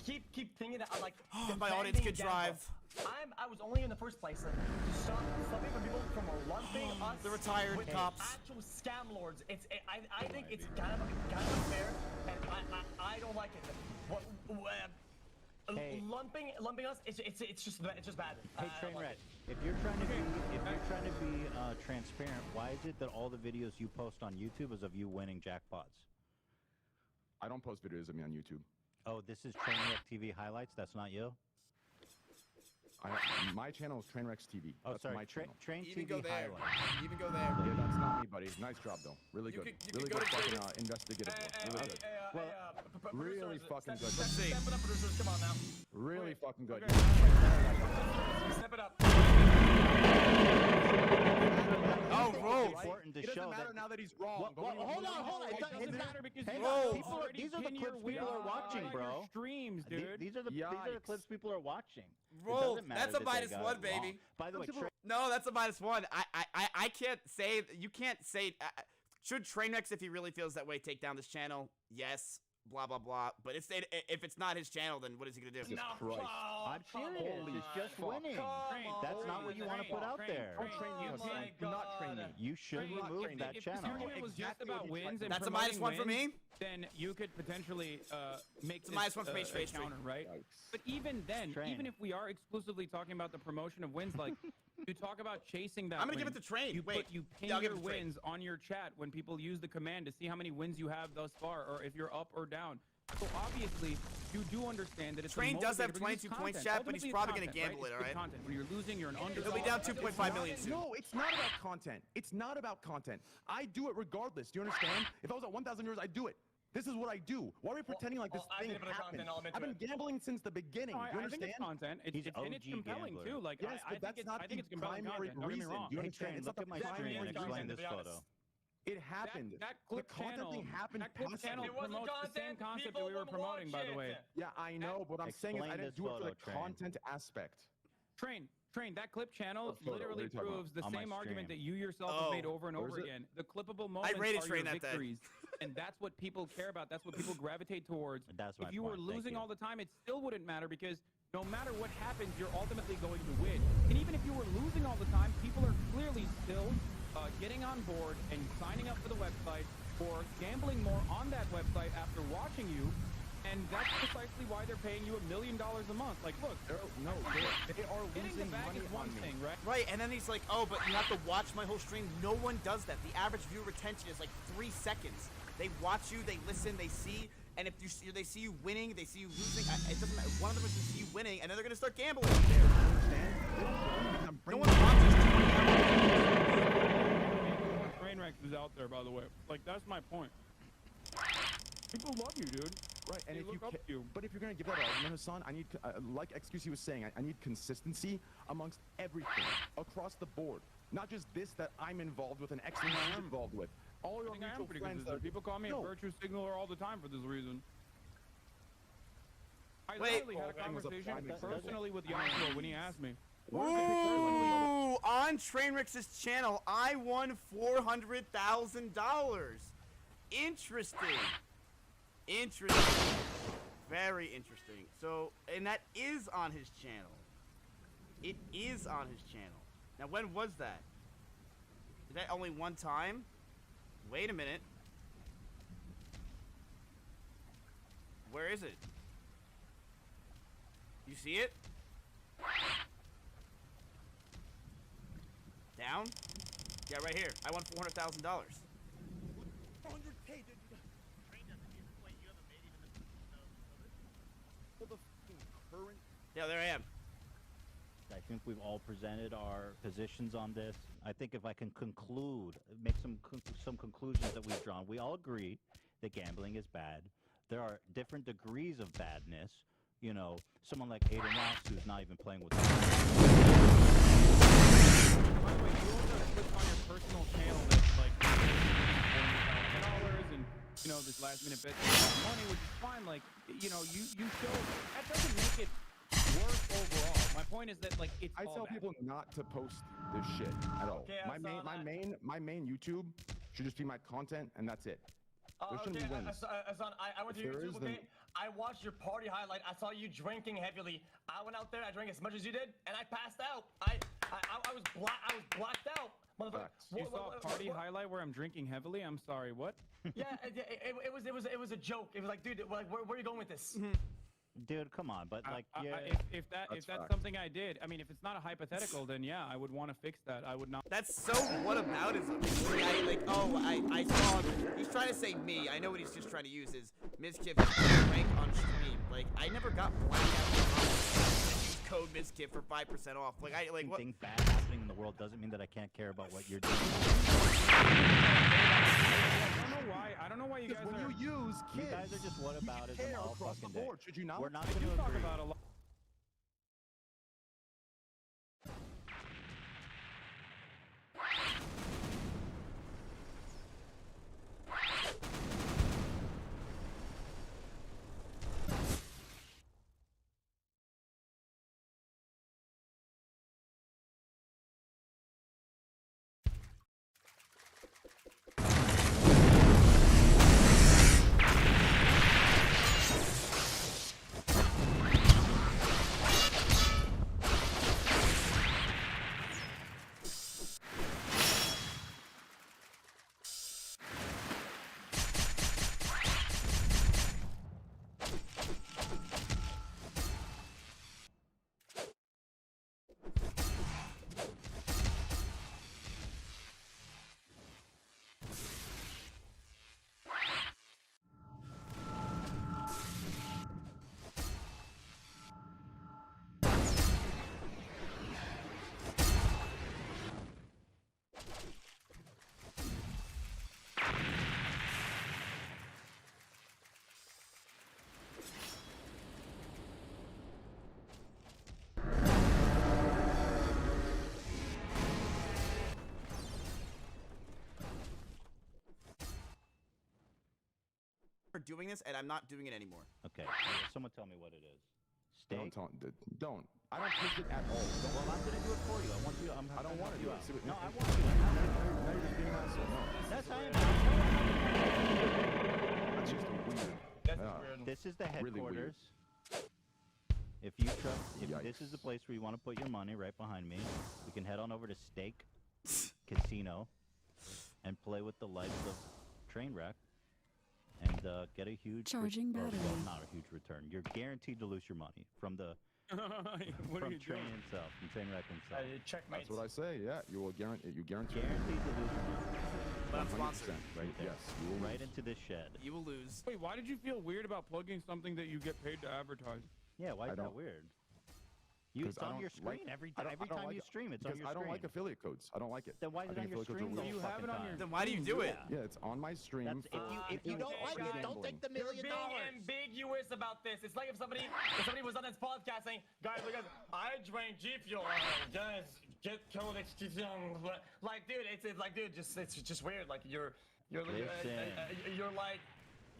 keep thinking that I'm like. My audience could defending drive. gambling. I was only in the first place to stop stopping people from lumping us. The retired with cops. Actual scam lords. I think it's kind of unfair, and I don't like it. Hey. Lumping us, it's just bad. Hey, Trainwreck, if you're trying to be transparent, why is it that all the videos you post on YouTube is of you winning jackpots? I don't post videos of me on YouTube. Oh, this is Trainwreck TV highlights. That's not you. My channel is Trainwrex TV. Oh, That's sorry. my channel. Train Even TV go there. highlights. Even go there. Yeah, that's not me, buddy. Nice job, though. Really You good. could Really go good to fucking Trader- investigative. Really good. Really fucking good. Let's see. Step it up, producers. Come on now. Really fucking good. Step it up. Oh, Rove. important to It doesn't show matter that. now that he's wrong. Well, but when you hold lose, on, hold on. It It's not- doesn't it's not- matter because hang you on, already people are- these are the pin your clips people are wins watching, on bro. your streams, dude. These are the Yikes. clips people are watching. It Bro, doesn't matter that's a that they minus got one, it wrong. baby. By the way, No, that's a -1. I can't say. You can't say. Should Trainwreck, if he really feels that way, take down this channel? Yes. Blah blah blah. But if it's not his channel, then what is he gonna do? No, Christ. I'm serious. Holy It's just fuck. winning. That's not what you want to put out there. Don't train me, Oh Hussein. my Do not train me. God. You should I'm not remove training. that If channel. this argument was just Exactly about what he's wins like. and That's a promoting -1 for me. wins, then you could potentially make a this -1 for me, a straight streak. counter, right? Yikes. But even then, Train. even if we are exclusively talking about the promotion of wins, like you talk about chasing that, I'm gonna give win, it to Train. You Wait, you pin yeah, I'll give your it to Train. wins on your chat when people use the command to see how many wins you have thus far, or if you're up or down. So obviously, you do understand that it's Train a does have motivator because 22 it's points, content. chat, but he's Ultimately, it's probably gonna content, gamble right? it, It's alright? good content. When you're losing, you're an underdog. He'll be down 2.5 million soon. No, it's not about content. It's not about content. I do it regardless. Do you understand? If I was at 1,000 euros, I'd do it. This is what I do. Why are we pretending like this I thing did a bit of happened? content element I've to been gambling since the beginning. No, Do you I think understand? it's content. He's And it's OG compelling gambler. too. Like Yes, I but think that's it's, not I think the it's compelling primary content. Don't get me reason. wrong. You Hey, understand? Train, It's look not at my the primary screen and content, explain to this be honest. photo. It happened. That clip the content channel, thing happened that clip passively. channel It wasn't promotes the same content, concept that people we were wouldn't promoting, watch by the it. way. Yeah, I know. What I'm saying is I Explain didn't this do it for photo, the Train. content aspect. Train, that clip channel What photo? literally What are you talking about? proves the On my same argument stream. that you yourself Oh. have made over and Where over is it? again. The clippable moments rated are Train your that day. victories, and that's what people care about. That's what people gravitate towards. That's my If you were point. Thank losing you. all the time, it still wouldn't matter because no matter what happens, you're ultimately going to win. And even if you were losing all the time, people are clearly still getting on board and signing up for the website or gambling more on that website after watching you. And that's precisely why they're paying you $1 million a month. Like, look, They are getting the losing bag money is one on me. thing, right? Right, and then he's like, oh, but you have to watch my whole stream. No one does that. The average viewer retention is like 3 seconds. They watch you, they listen, they see, and if they see you winning, they see you losing. It doesn't matter. One of them is to see you winning, and then they're gonna start gambling. Understand? They don't know me. I'm No bringing one watches 20 hours. Trainwreck is out there, by the way. Like, that's my point. People love you, dude. Right, and They if you, look up to you. but if you're gonna give that argument, Hassan, I need, like XQC was saying, I need consistency amongst everything across the board, not just this that I'm involved with and XQC is involved with. All I your think I am mutual pretty friends. consistent. People call me No. a virtue signaler all the time for this reason. I Wait. literally had a Thing was a conversation prime example. personally with Yasuo when he asked me. Ooh, on Trainwreck's channel, I won $400,000. Interesting. Interesting. Very interesting. So, and that is on his channel. It is on his channel. Now, when was that? Is that only one time? Wait a minute. Where is it? You see it? Down? Yeah, right here. I won $400,000. 400K, dude. Current Yeah, there I am. I think we've all presented our positions on this. I think if I can conclude, make some conclusions that we've drawn. We all agree that gambling is bad. There are different degrees of badness. You know, someone like Aiden Ross who's not even playing with. By the way, you also click on your personal channel that's like $10 and you know this last minute bet money, which is fine. Like you know, you show that doesn't make it worse overall. My point is that like it's. I all tell bad. people not to post this shit at all. Okay, I my saw main, that. my main YouTube should just be my content, and that's it. There shouldn't be wins. Hassan, I went to If your there is, YouTube, then- okay? I watched your party highlight. I saw you drinking heavily. I went out there, I drank as much as you did, and I passed out. I was blacked out. Motherfucker. Facts. You saw a party highlight where I'm drinking heavily. I'm sorry. What? Yeah, it was a joke. It was like, dude, like, where are you going with this? Dude, come on, but like, yeah. If that's facts. something I did, I mean, if it's not a hypothetical, then yeah, I would want to fix that. I would not. That's so whataboutism. I saw him. He's trying to say me. I know what he's just trying to use is Mizkif rank on stream. Like, I never got blackout code Mizkif for 5% off. Like, what? Anything bad happening in the world doesn't mean that I can't care about what you're doing. I don't know why you guys Because when are. you use You kids, guys are just you whataboutism care all across the fucking day. board. Should you not? We're not You going to talk agree. about a lot. start doing this, and I'm not doing it anymore. Okay, someone tell me what it is. Don't Steak? tell. Don't. I don't push it at all. Don't. Well, I'm gonna do it for you. I want you. I don't want to do it. See what- No, I want you. Now you're just being an asshole. No. That's how I am. That's just weird. That's Yeah. weird. This is the Really weird. headquarters. If you trust, if Yikes. this is the place where you want to put your money, right behind me, we can head on over to Steak Casino and play with the lights of Trainwreck and get a huge Charging well, battery. not a huge return. You're guaranteed to lose your money from the What are from you Train doing? himself, from Trainwreck himself. Checkmate. That's what I say. Yeah, you will guarantee. You guarantee. Guaranteed to lose your money. But I'm 100%, sponsored. Right there. Yes, you will Right lose. into this shed. You will lose. Wait, why did you feel weird about plugging something that you get paid to advertise? Yeah, why I is that don't- weird? You, 'Cause it's I on don't your like- screen every I don't time like you it stream. It's on because your I screen. don't like affiliate codes. I don't like it. Then why is I it on think your affiliate codes are screen? waste You of have it fucking on your- time. Then why do you do it? Yeah, it's on my stream. That's, if you don't like it, don't take the $1 You're million. being ambiguous about this. It's like if somebody was on this podcast saying, guys, look at I drank G Fuel. Guys, get code XT. Like, dude, it's like, dude, it's just weird. Like you're like.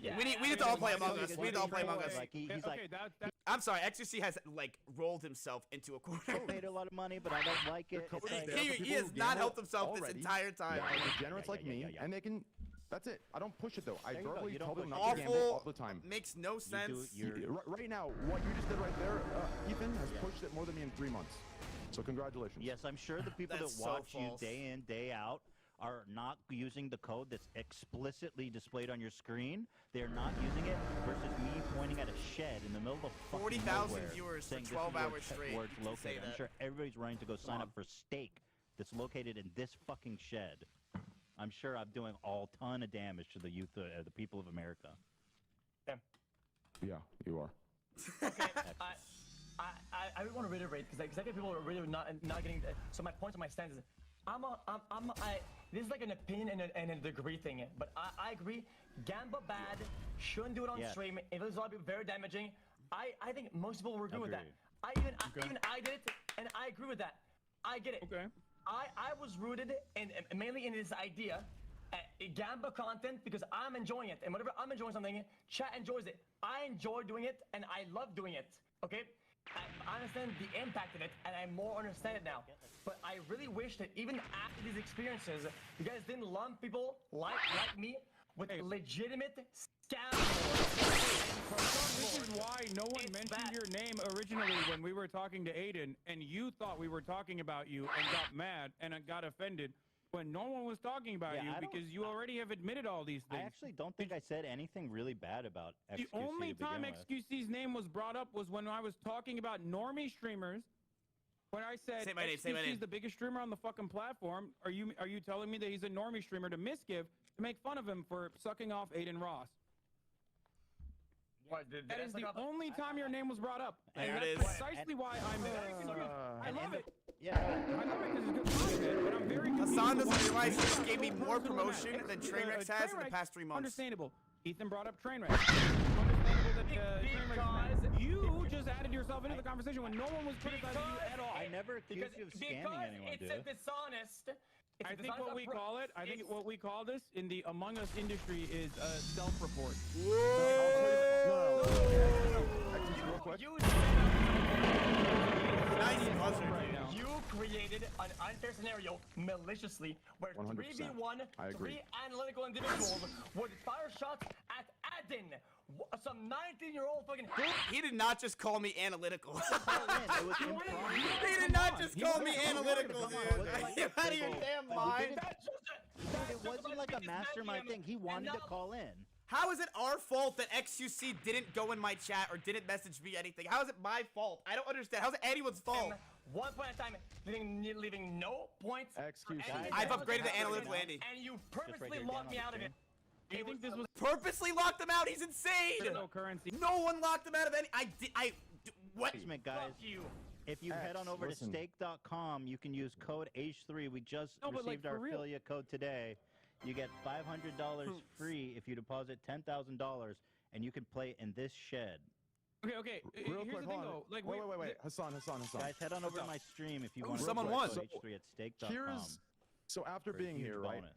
Yeah, We need to all play Among Us. We need to all play Among Us. Like he's okay, like, that I'm sorry, XQC has like rolled himself into a corner. I paid a lot of money, but I don't like it. code It's is like, there. He, for he people has who not gamble helped himself already. this entire time. Yeah, like degenerates like yeah, me, yeah. and they can. That's it. I don't push it though. I There you go. verbally You don't tell them push not it. to gamble all Awful. the time. Makes no sense. Right now, what you just did right there, Ethan has pushed it more than me in 3 months. So congratulations. yes, I'm sure the people that That's so watch you false. day in, day out are not using the code that's explicitly displayed on your screen. They're not using it versus me pointing at a shed in the middle of fucking 40,000 nowhere viewers for saying this is 12 where hours it's- straight. where it's You can say located. I'm that. sure everybody's running to go sign on. up for Steak that's located in this fucking shed. I'm sure I'm doing all ton of damage to the youth, the people of America. Yeah, you are. I really want to reiterate because I get people are really not getting. So my point on my stance is, this is like an opinion and a degree thing. But I agree. Gamba bad. Shouldn't do it on Yeah. stream. It was very damaging. I think most people will agree with that. Agreed. Even I did it, and I agree with that. I get it. Okay. I was rooted and mainly in this idea, Gamba content because I'm enjoying it, and whenever I'm enjoying something, chat enjoys it. I enjoy doing it, and I love doing it. Okay, I understand the impact of it, and I more understand it now. But I really wish that even after these experiences, you guys didn't lump people like me with legitimate scam. This is why no one It's mentioned bad. your name originally when we were talking to Aiden, and you thought we were talking about you and got mad and got offended when no one was talking about Yeah, you I don't- because you already have admitted all these I things. actually don't think I said anything really bad about XQC The only to begin time with. XQC's name was brought up was when I was talking about normie streamers. When I said Say my name, say my XQC's name. the biggest streamer on the fucking platform, are you telling me that he's a normie streamer to misgive to make fun of him for sucking off Aiden Ross? That is the only time your name was brought up. There and it that's is. precisely why I'm very confused. I love it. Yeah. I love it because it's good content, but I'm very confused. Hassan as to doesn't why realize he you just got gave me so more personal promotion about it. than Trainwreck has in the Trainwreck, past 3 months. Understandable. Ethan brought up Trainwreck. Understandable that Trainwreck's mad. You just added yourself into the conversation when no one was criticizing you at all. I never accused you of scamming anyone, it's dude. a dishonest. It's I a think what we dishonest call it, I think it's- what we call this in the Among Us industry is self-report. Real quick. You Nice buzzer, Right dude. now. You created an unfair scenario maliciously where 100%. 3v1, I agree. three analytical individuals would fire shots at Adin, some 19-year-old fucking. He did not just call me analytical. It was impromptu. He did not just call me Come on, analytical, come on, dude. it wasn't like You a out of big your old- damn you mind. didn't- Dude, it wasn't like a mastermind thing. He wanted to call in. How is it our fault that XQC didn't go in my chat or didn't message me anything? How is it my fault? I don't understand. How's it anyone's fault? One point at a time, leaving no points. for Excuse any me. I've analytical upgraded the individual, analytical Andy. And you right purposely here, locked down me on out the of it. I think this was Purposely locked him out. He's insane. cryptocurrency. No one locked him out of any. What? Management, guys. Fuck you. If you head on over listen. to stake.com, you can use code H3. We just No, but, like, received our for real. affiliate code today. You get $500 free if you deposit $10,000, and you can play in this shed. Okay. Real Here's quick, the thing, hold on. though. Like, Wait. Hassan. Guys, head on over to my stream if you want to someone play won. code H3 at stake.com. So after for a being huge here, right? bonus.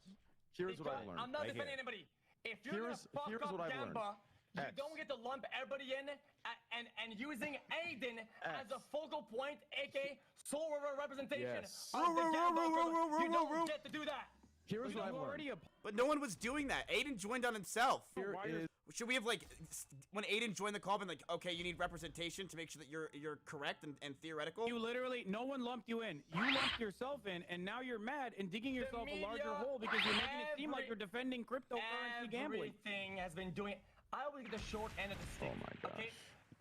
Here's what I Because learned. I'm not Right defending here. anybody. If you're Here's gonna fuck what up I've learned. Gamba, You don't get to lump everybody in and using Aiden as a focal point, aka sole representation Yes. of the Gamble crew. You don't get to do that. Here's what I've learned. But no one was doing that. Aiden joined on himself. Here is Should we have like when Aiden joined the call, been like, okay, you need representation to make sure that you're correct and theoretical? You literally, no one lumped you in. You lumped yourself in, and now you're mad and digging yourself a larger media, hole because you're making it seem like you're defending cryptocurrency gambling. Everything has been doing it. I always get the short end of the stick. Oh my gosh.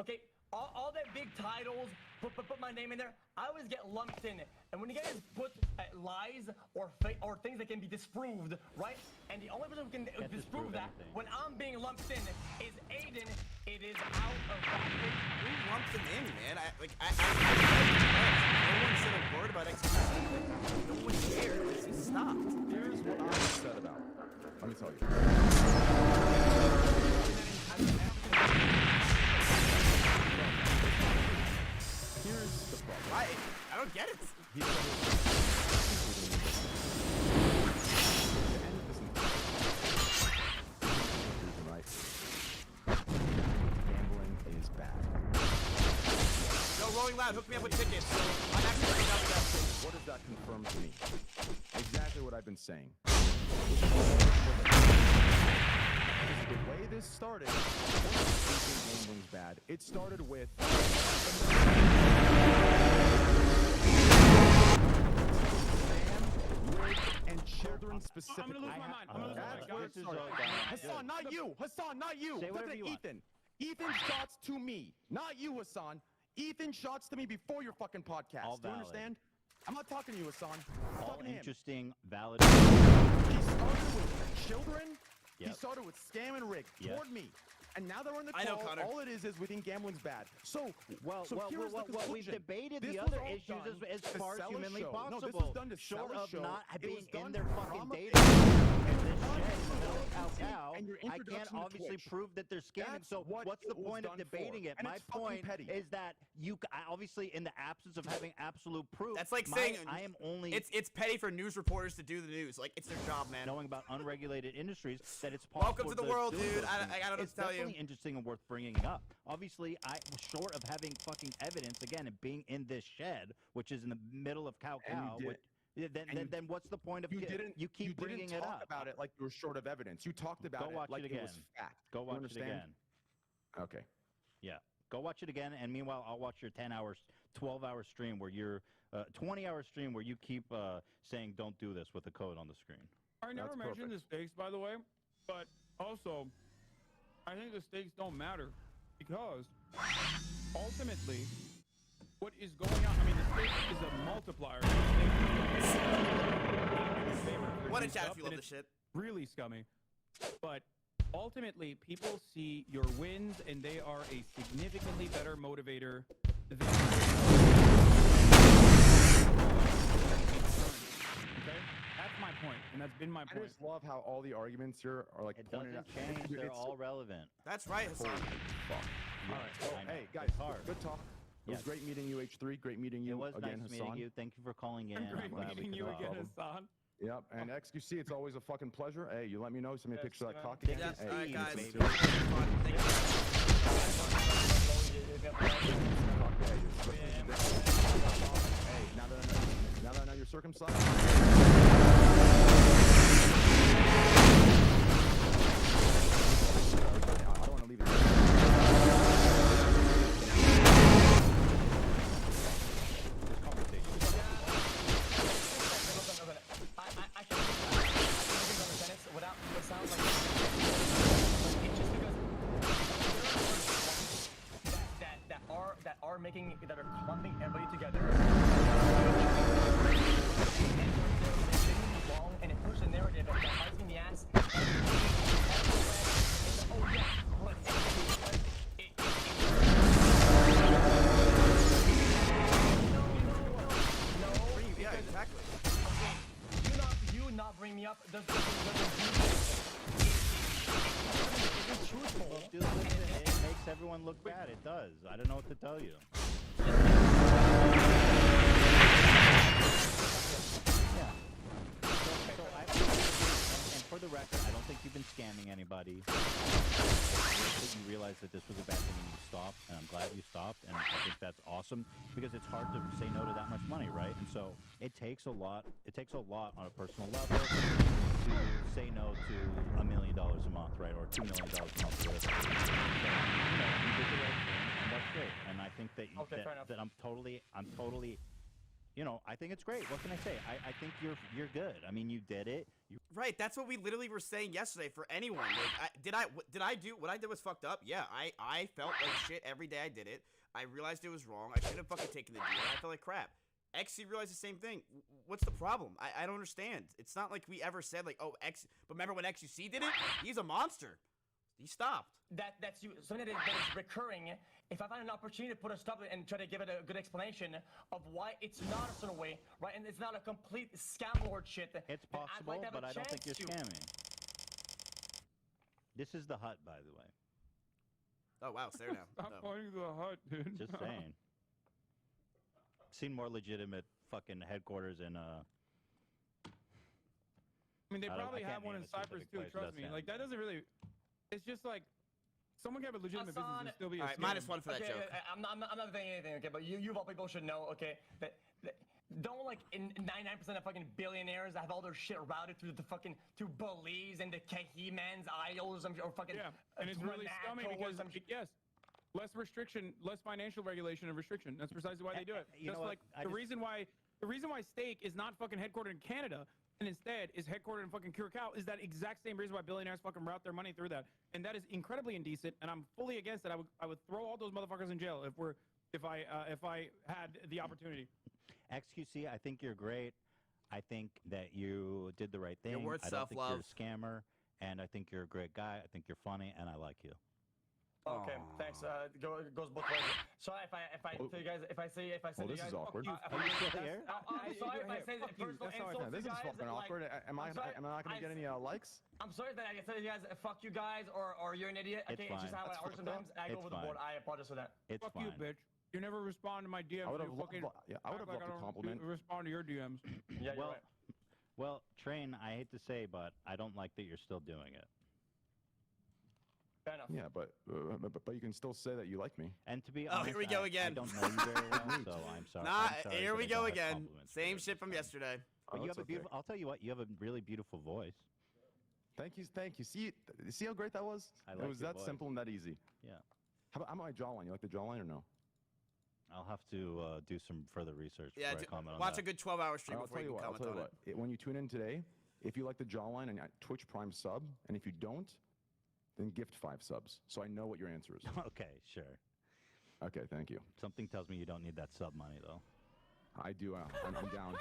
Okay. All that big titles, put my name in there. I always get lumped in it. And when you guys put lies or things that can be disproved, right? And the only person who can disprove that anything. when I'm being lumped in is Aiden. It is out of pocket. Who lumped him in, man? No one said a word about execution. No one cared. He stopped. Here's what I'm upset about. Let me tell you. Here's the problem. I don't get it. He's right. Gambling is bad. No, Rolling Loud, hook me up with tickets. I'm actually looking up that. What does that confirm to me? Exactly what I've been saying. The way this started, gambling's bad. It started with and children specifically. I'm gonna lose my mind. I'm gonna lose my mind. That's where it Guys, started. Hassan, not you. Hassan, not you. Say Look whatever at you want. Ethan. Ethan shots to me, not you, Hassan. Ethan shots to me before your fucking podcast. All Do you valid. understand? I'm not talking to you, Hassan. I'm All talking to him. interesting, valid. He started with children. He Yep. started with scam and rig Yep. toward me. And now that we're in the call, I know, Connor. all it is we think gambling's bad. So, Well, so here's the we've conclusion. debated This the was other all issues done as to far as sell a humanly show. possible. No, this was done to short sell a of show. not It being was done in their to fucking drama- data in this done shed in the to middle of relevancy Cow and your I can't introduction to obviously Twitch. prove that they're scamming. That's So what what's the it was point of done debating for. it? And My it's fucking point petty. is that obviously in the absence of having absolute proof, That's like saying I am only it's petty for news reporters to do the news. Like it's their job, man. knowing about unregulated industries that it's possible. Welcome to the world, do dude. those I things. don't know what It's to tell you. definitely interesting and worth bringing up. Obviously, short of having fucking evidence again and being in this shed, which is in the middle of Cow, then what's the point of you keep bringing didn't it talk up? about it like you were short of evidence. You talked about Go watch it like it it was again. fact. Go You watch it understand? again. Okay. Yeah. Go watch it again, and meanwhile, I'll watch your 10 hours, 12-hour stream where you're 20-hour stream where you keep saying "Don't do this" with the code on the screen. I never That's mentioned the perfect. stakes, by the way, but also, I think the stakes don't matter because ultimately, what is going on? I mean, the stake is a multiplier. What a chat if you love this shit. Really scummy, but ultimately, people see your wins, and they are a significantly better motivator than. Okay, that's my point, and that's been my I point. just love how all the arguments here are like It pointed doesn't out. change. Dude, They're it's- all relevant. That's right, Hassan. All right. Well, I know. hey, guys, It's hard. good talk. It was Yes. great meeting you, H3. Great meeting you It was again, nice Hassan. meeting you. Thank you for calling in. Great I'm glad we meeting could you talk. again, Hassan. Yep, and XQC, it's always a fucking pleasure. Hey, you let me know. Send me a Yes, picture of that man. cock Thank again. you, All right, Steve, guys. baby. Fun. Thank you. Hey, now that I know you're circumcised. I don't want to leave it. This conversation. I can understand it without what sounds like it's just because that are clumping everybody together. Long and it pushes a narrative that bites me in the ass. Oh yeah, but no. Yeah, exactly. You not bring me up doesn't truthful. Dude, listen, it makes everyone look bad. It does. I don't know what to tell you. Yeah. So and for the record, I don't think you've been scamming anybody. That you realized that this was a bad thing and you stopped, and I'm glad you stopped, and I think that's awesome because it's hard to say no to that much money, right? And so it takes a lot. It takes a lot on a personal level to say no to $1 million a month, right, or $2 million a month. So, you did the right thing, and that's great. And I think that that I'm totally. I think it's great. What can I say? I think you're good. I mean, you did it. Right, that's what we literally were saying yesterday for anyone. Like, did I do what I did was fucked up? Yeah, I felt like shit every day I did it. I realized it was wrong. I should have fucking taken the deal. I felt like crap. XC realized the same thing. What's the problem? I don't understand. It's not like we ever said like, oh, X. But remember when XUC did it? He's a monster. He stopped. That's you. Something that is recurring. If I find an opportunity to put a stop to it and try to give it a good explanation of why it's not a certain way, right, and it's not a complete scam lord shit. It's possible, but I don't think you're scamming. This is the hut, by the way. Oh wow, it's there now. Stop pointing to the hut, dude. Just saying. Seen more legitimate fucking headquarters in I mean, they probably have one in Cyprus too. Trust me. Like that doesn't really. It's just like someone can have a legitimate business and still be. All right, -1 for that joke. I'm not saying anything, okay? But you of all people should know, okay? That don't like in 99% of fucking billionaires have all their shit routed through the fucking to Belize and the Cayman's Isles or fucking and it's really scummy because yes, less restriction, less financial regulation and restriction. That's precisely why they do it. Just like the reason why Steak is not fucking headquartered in Canada and instead is headquartered in fucking Curacao is that exact same reason why billionaires fucking route their money through that, and that is incredibly indecent. And I'm fully against it. I would throw all those motherfuckers in jail if I had the opportunity. XQC, I think you're great. I think that you did the right thing. You're worth I don't think you're self-love. a scammer, and I think you're a great guy. I think you're funny, and I like you. Okay, thanks. It goes both ways. Sorry if I tell you guys if I say Oh, you this guys. is awkward. I'm sorry if I say the personal insults. This is guys, fucking awkward. Am I not gonna get any likes? I'm sorry that I tell you guys fuck you guys or you're an idiot. Okay, it's just how I work sometimes. I go over the board. I apologize for that. It's Fuck fine. you, bitch. You never respond to my DMs. I would have You loved fucking the compliment. Respond to your DMs. Yeah, you're right. Well, Train, I hate to say, but I don't like that you're still doing it. Fair enough. Yeah, but you can still say that you like me. And to be honest, here we go again. I don't know you very well, so I'm sorry. Nah, I'm sorry here that we I go don't have again. compliments for Same you. shit from yesterday. But you that's have a beautiful. okay. I'll tell you what. You have a really beautiful voice. Thank you. See how great that was? I It like was your that voice. simple and that easy. Yeah. How about my jawline? You like the jawline or no? I'll have to do some further research Yeah, before I comment on watch that. a good 12-hour stream I'll before tell you you can what. comment on it. When you tune in today, if you like the jawline and Twitch Prime sub, and if you don't, then gift 5 subs. So I know what your answer is. Okay, sure. Okay, thank you. Something tells me you don't need that sub money though. I do. I'm down.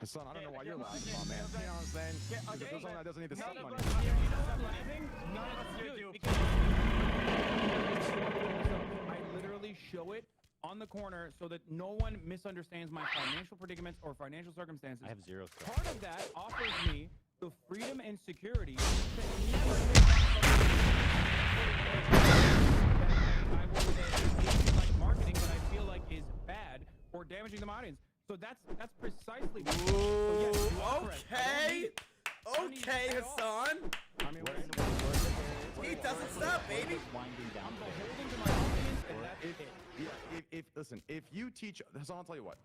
Hassan, I don't know why you're laughing, my man. You know what I'm saying? There's someone that doesn't need the sub money. You know what I'm laughing? None of us here do. I literally show it on the corner so that no one misunderstands my financial predicaments or financial circumstances. I have 0 subs. Part of that offers me the freedom and security to never make I will say like marketing that I feel like is bad or damaging the audience. So that's precisely what so yes, you are correct. I don't need Okay, it at all. Hassan. I mean, He doesn't stop, baby. Winding down I'm there. beholden to my audience, and that's it. listen, if you teach Hassan, I'll tell you what.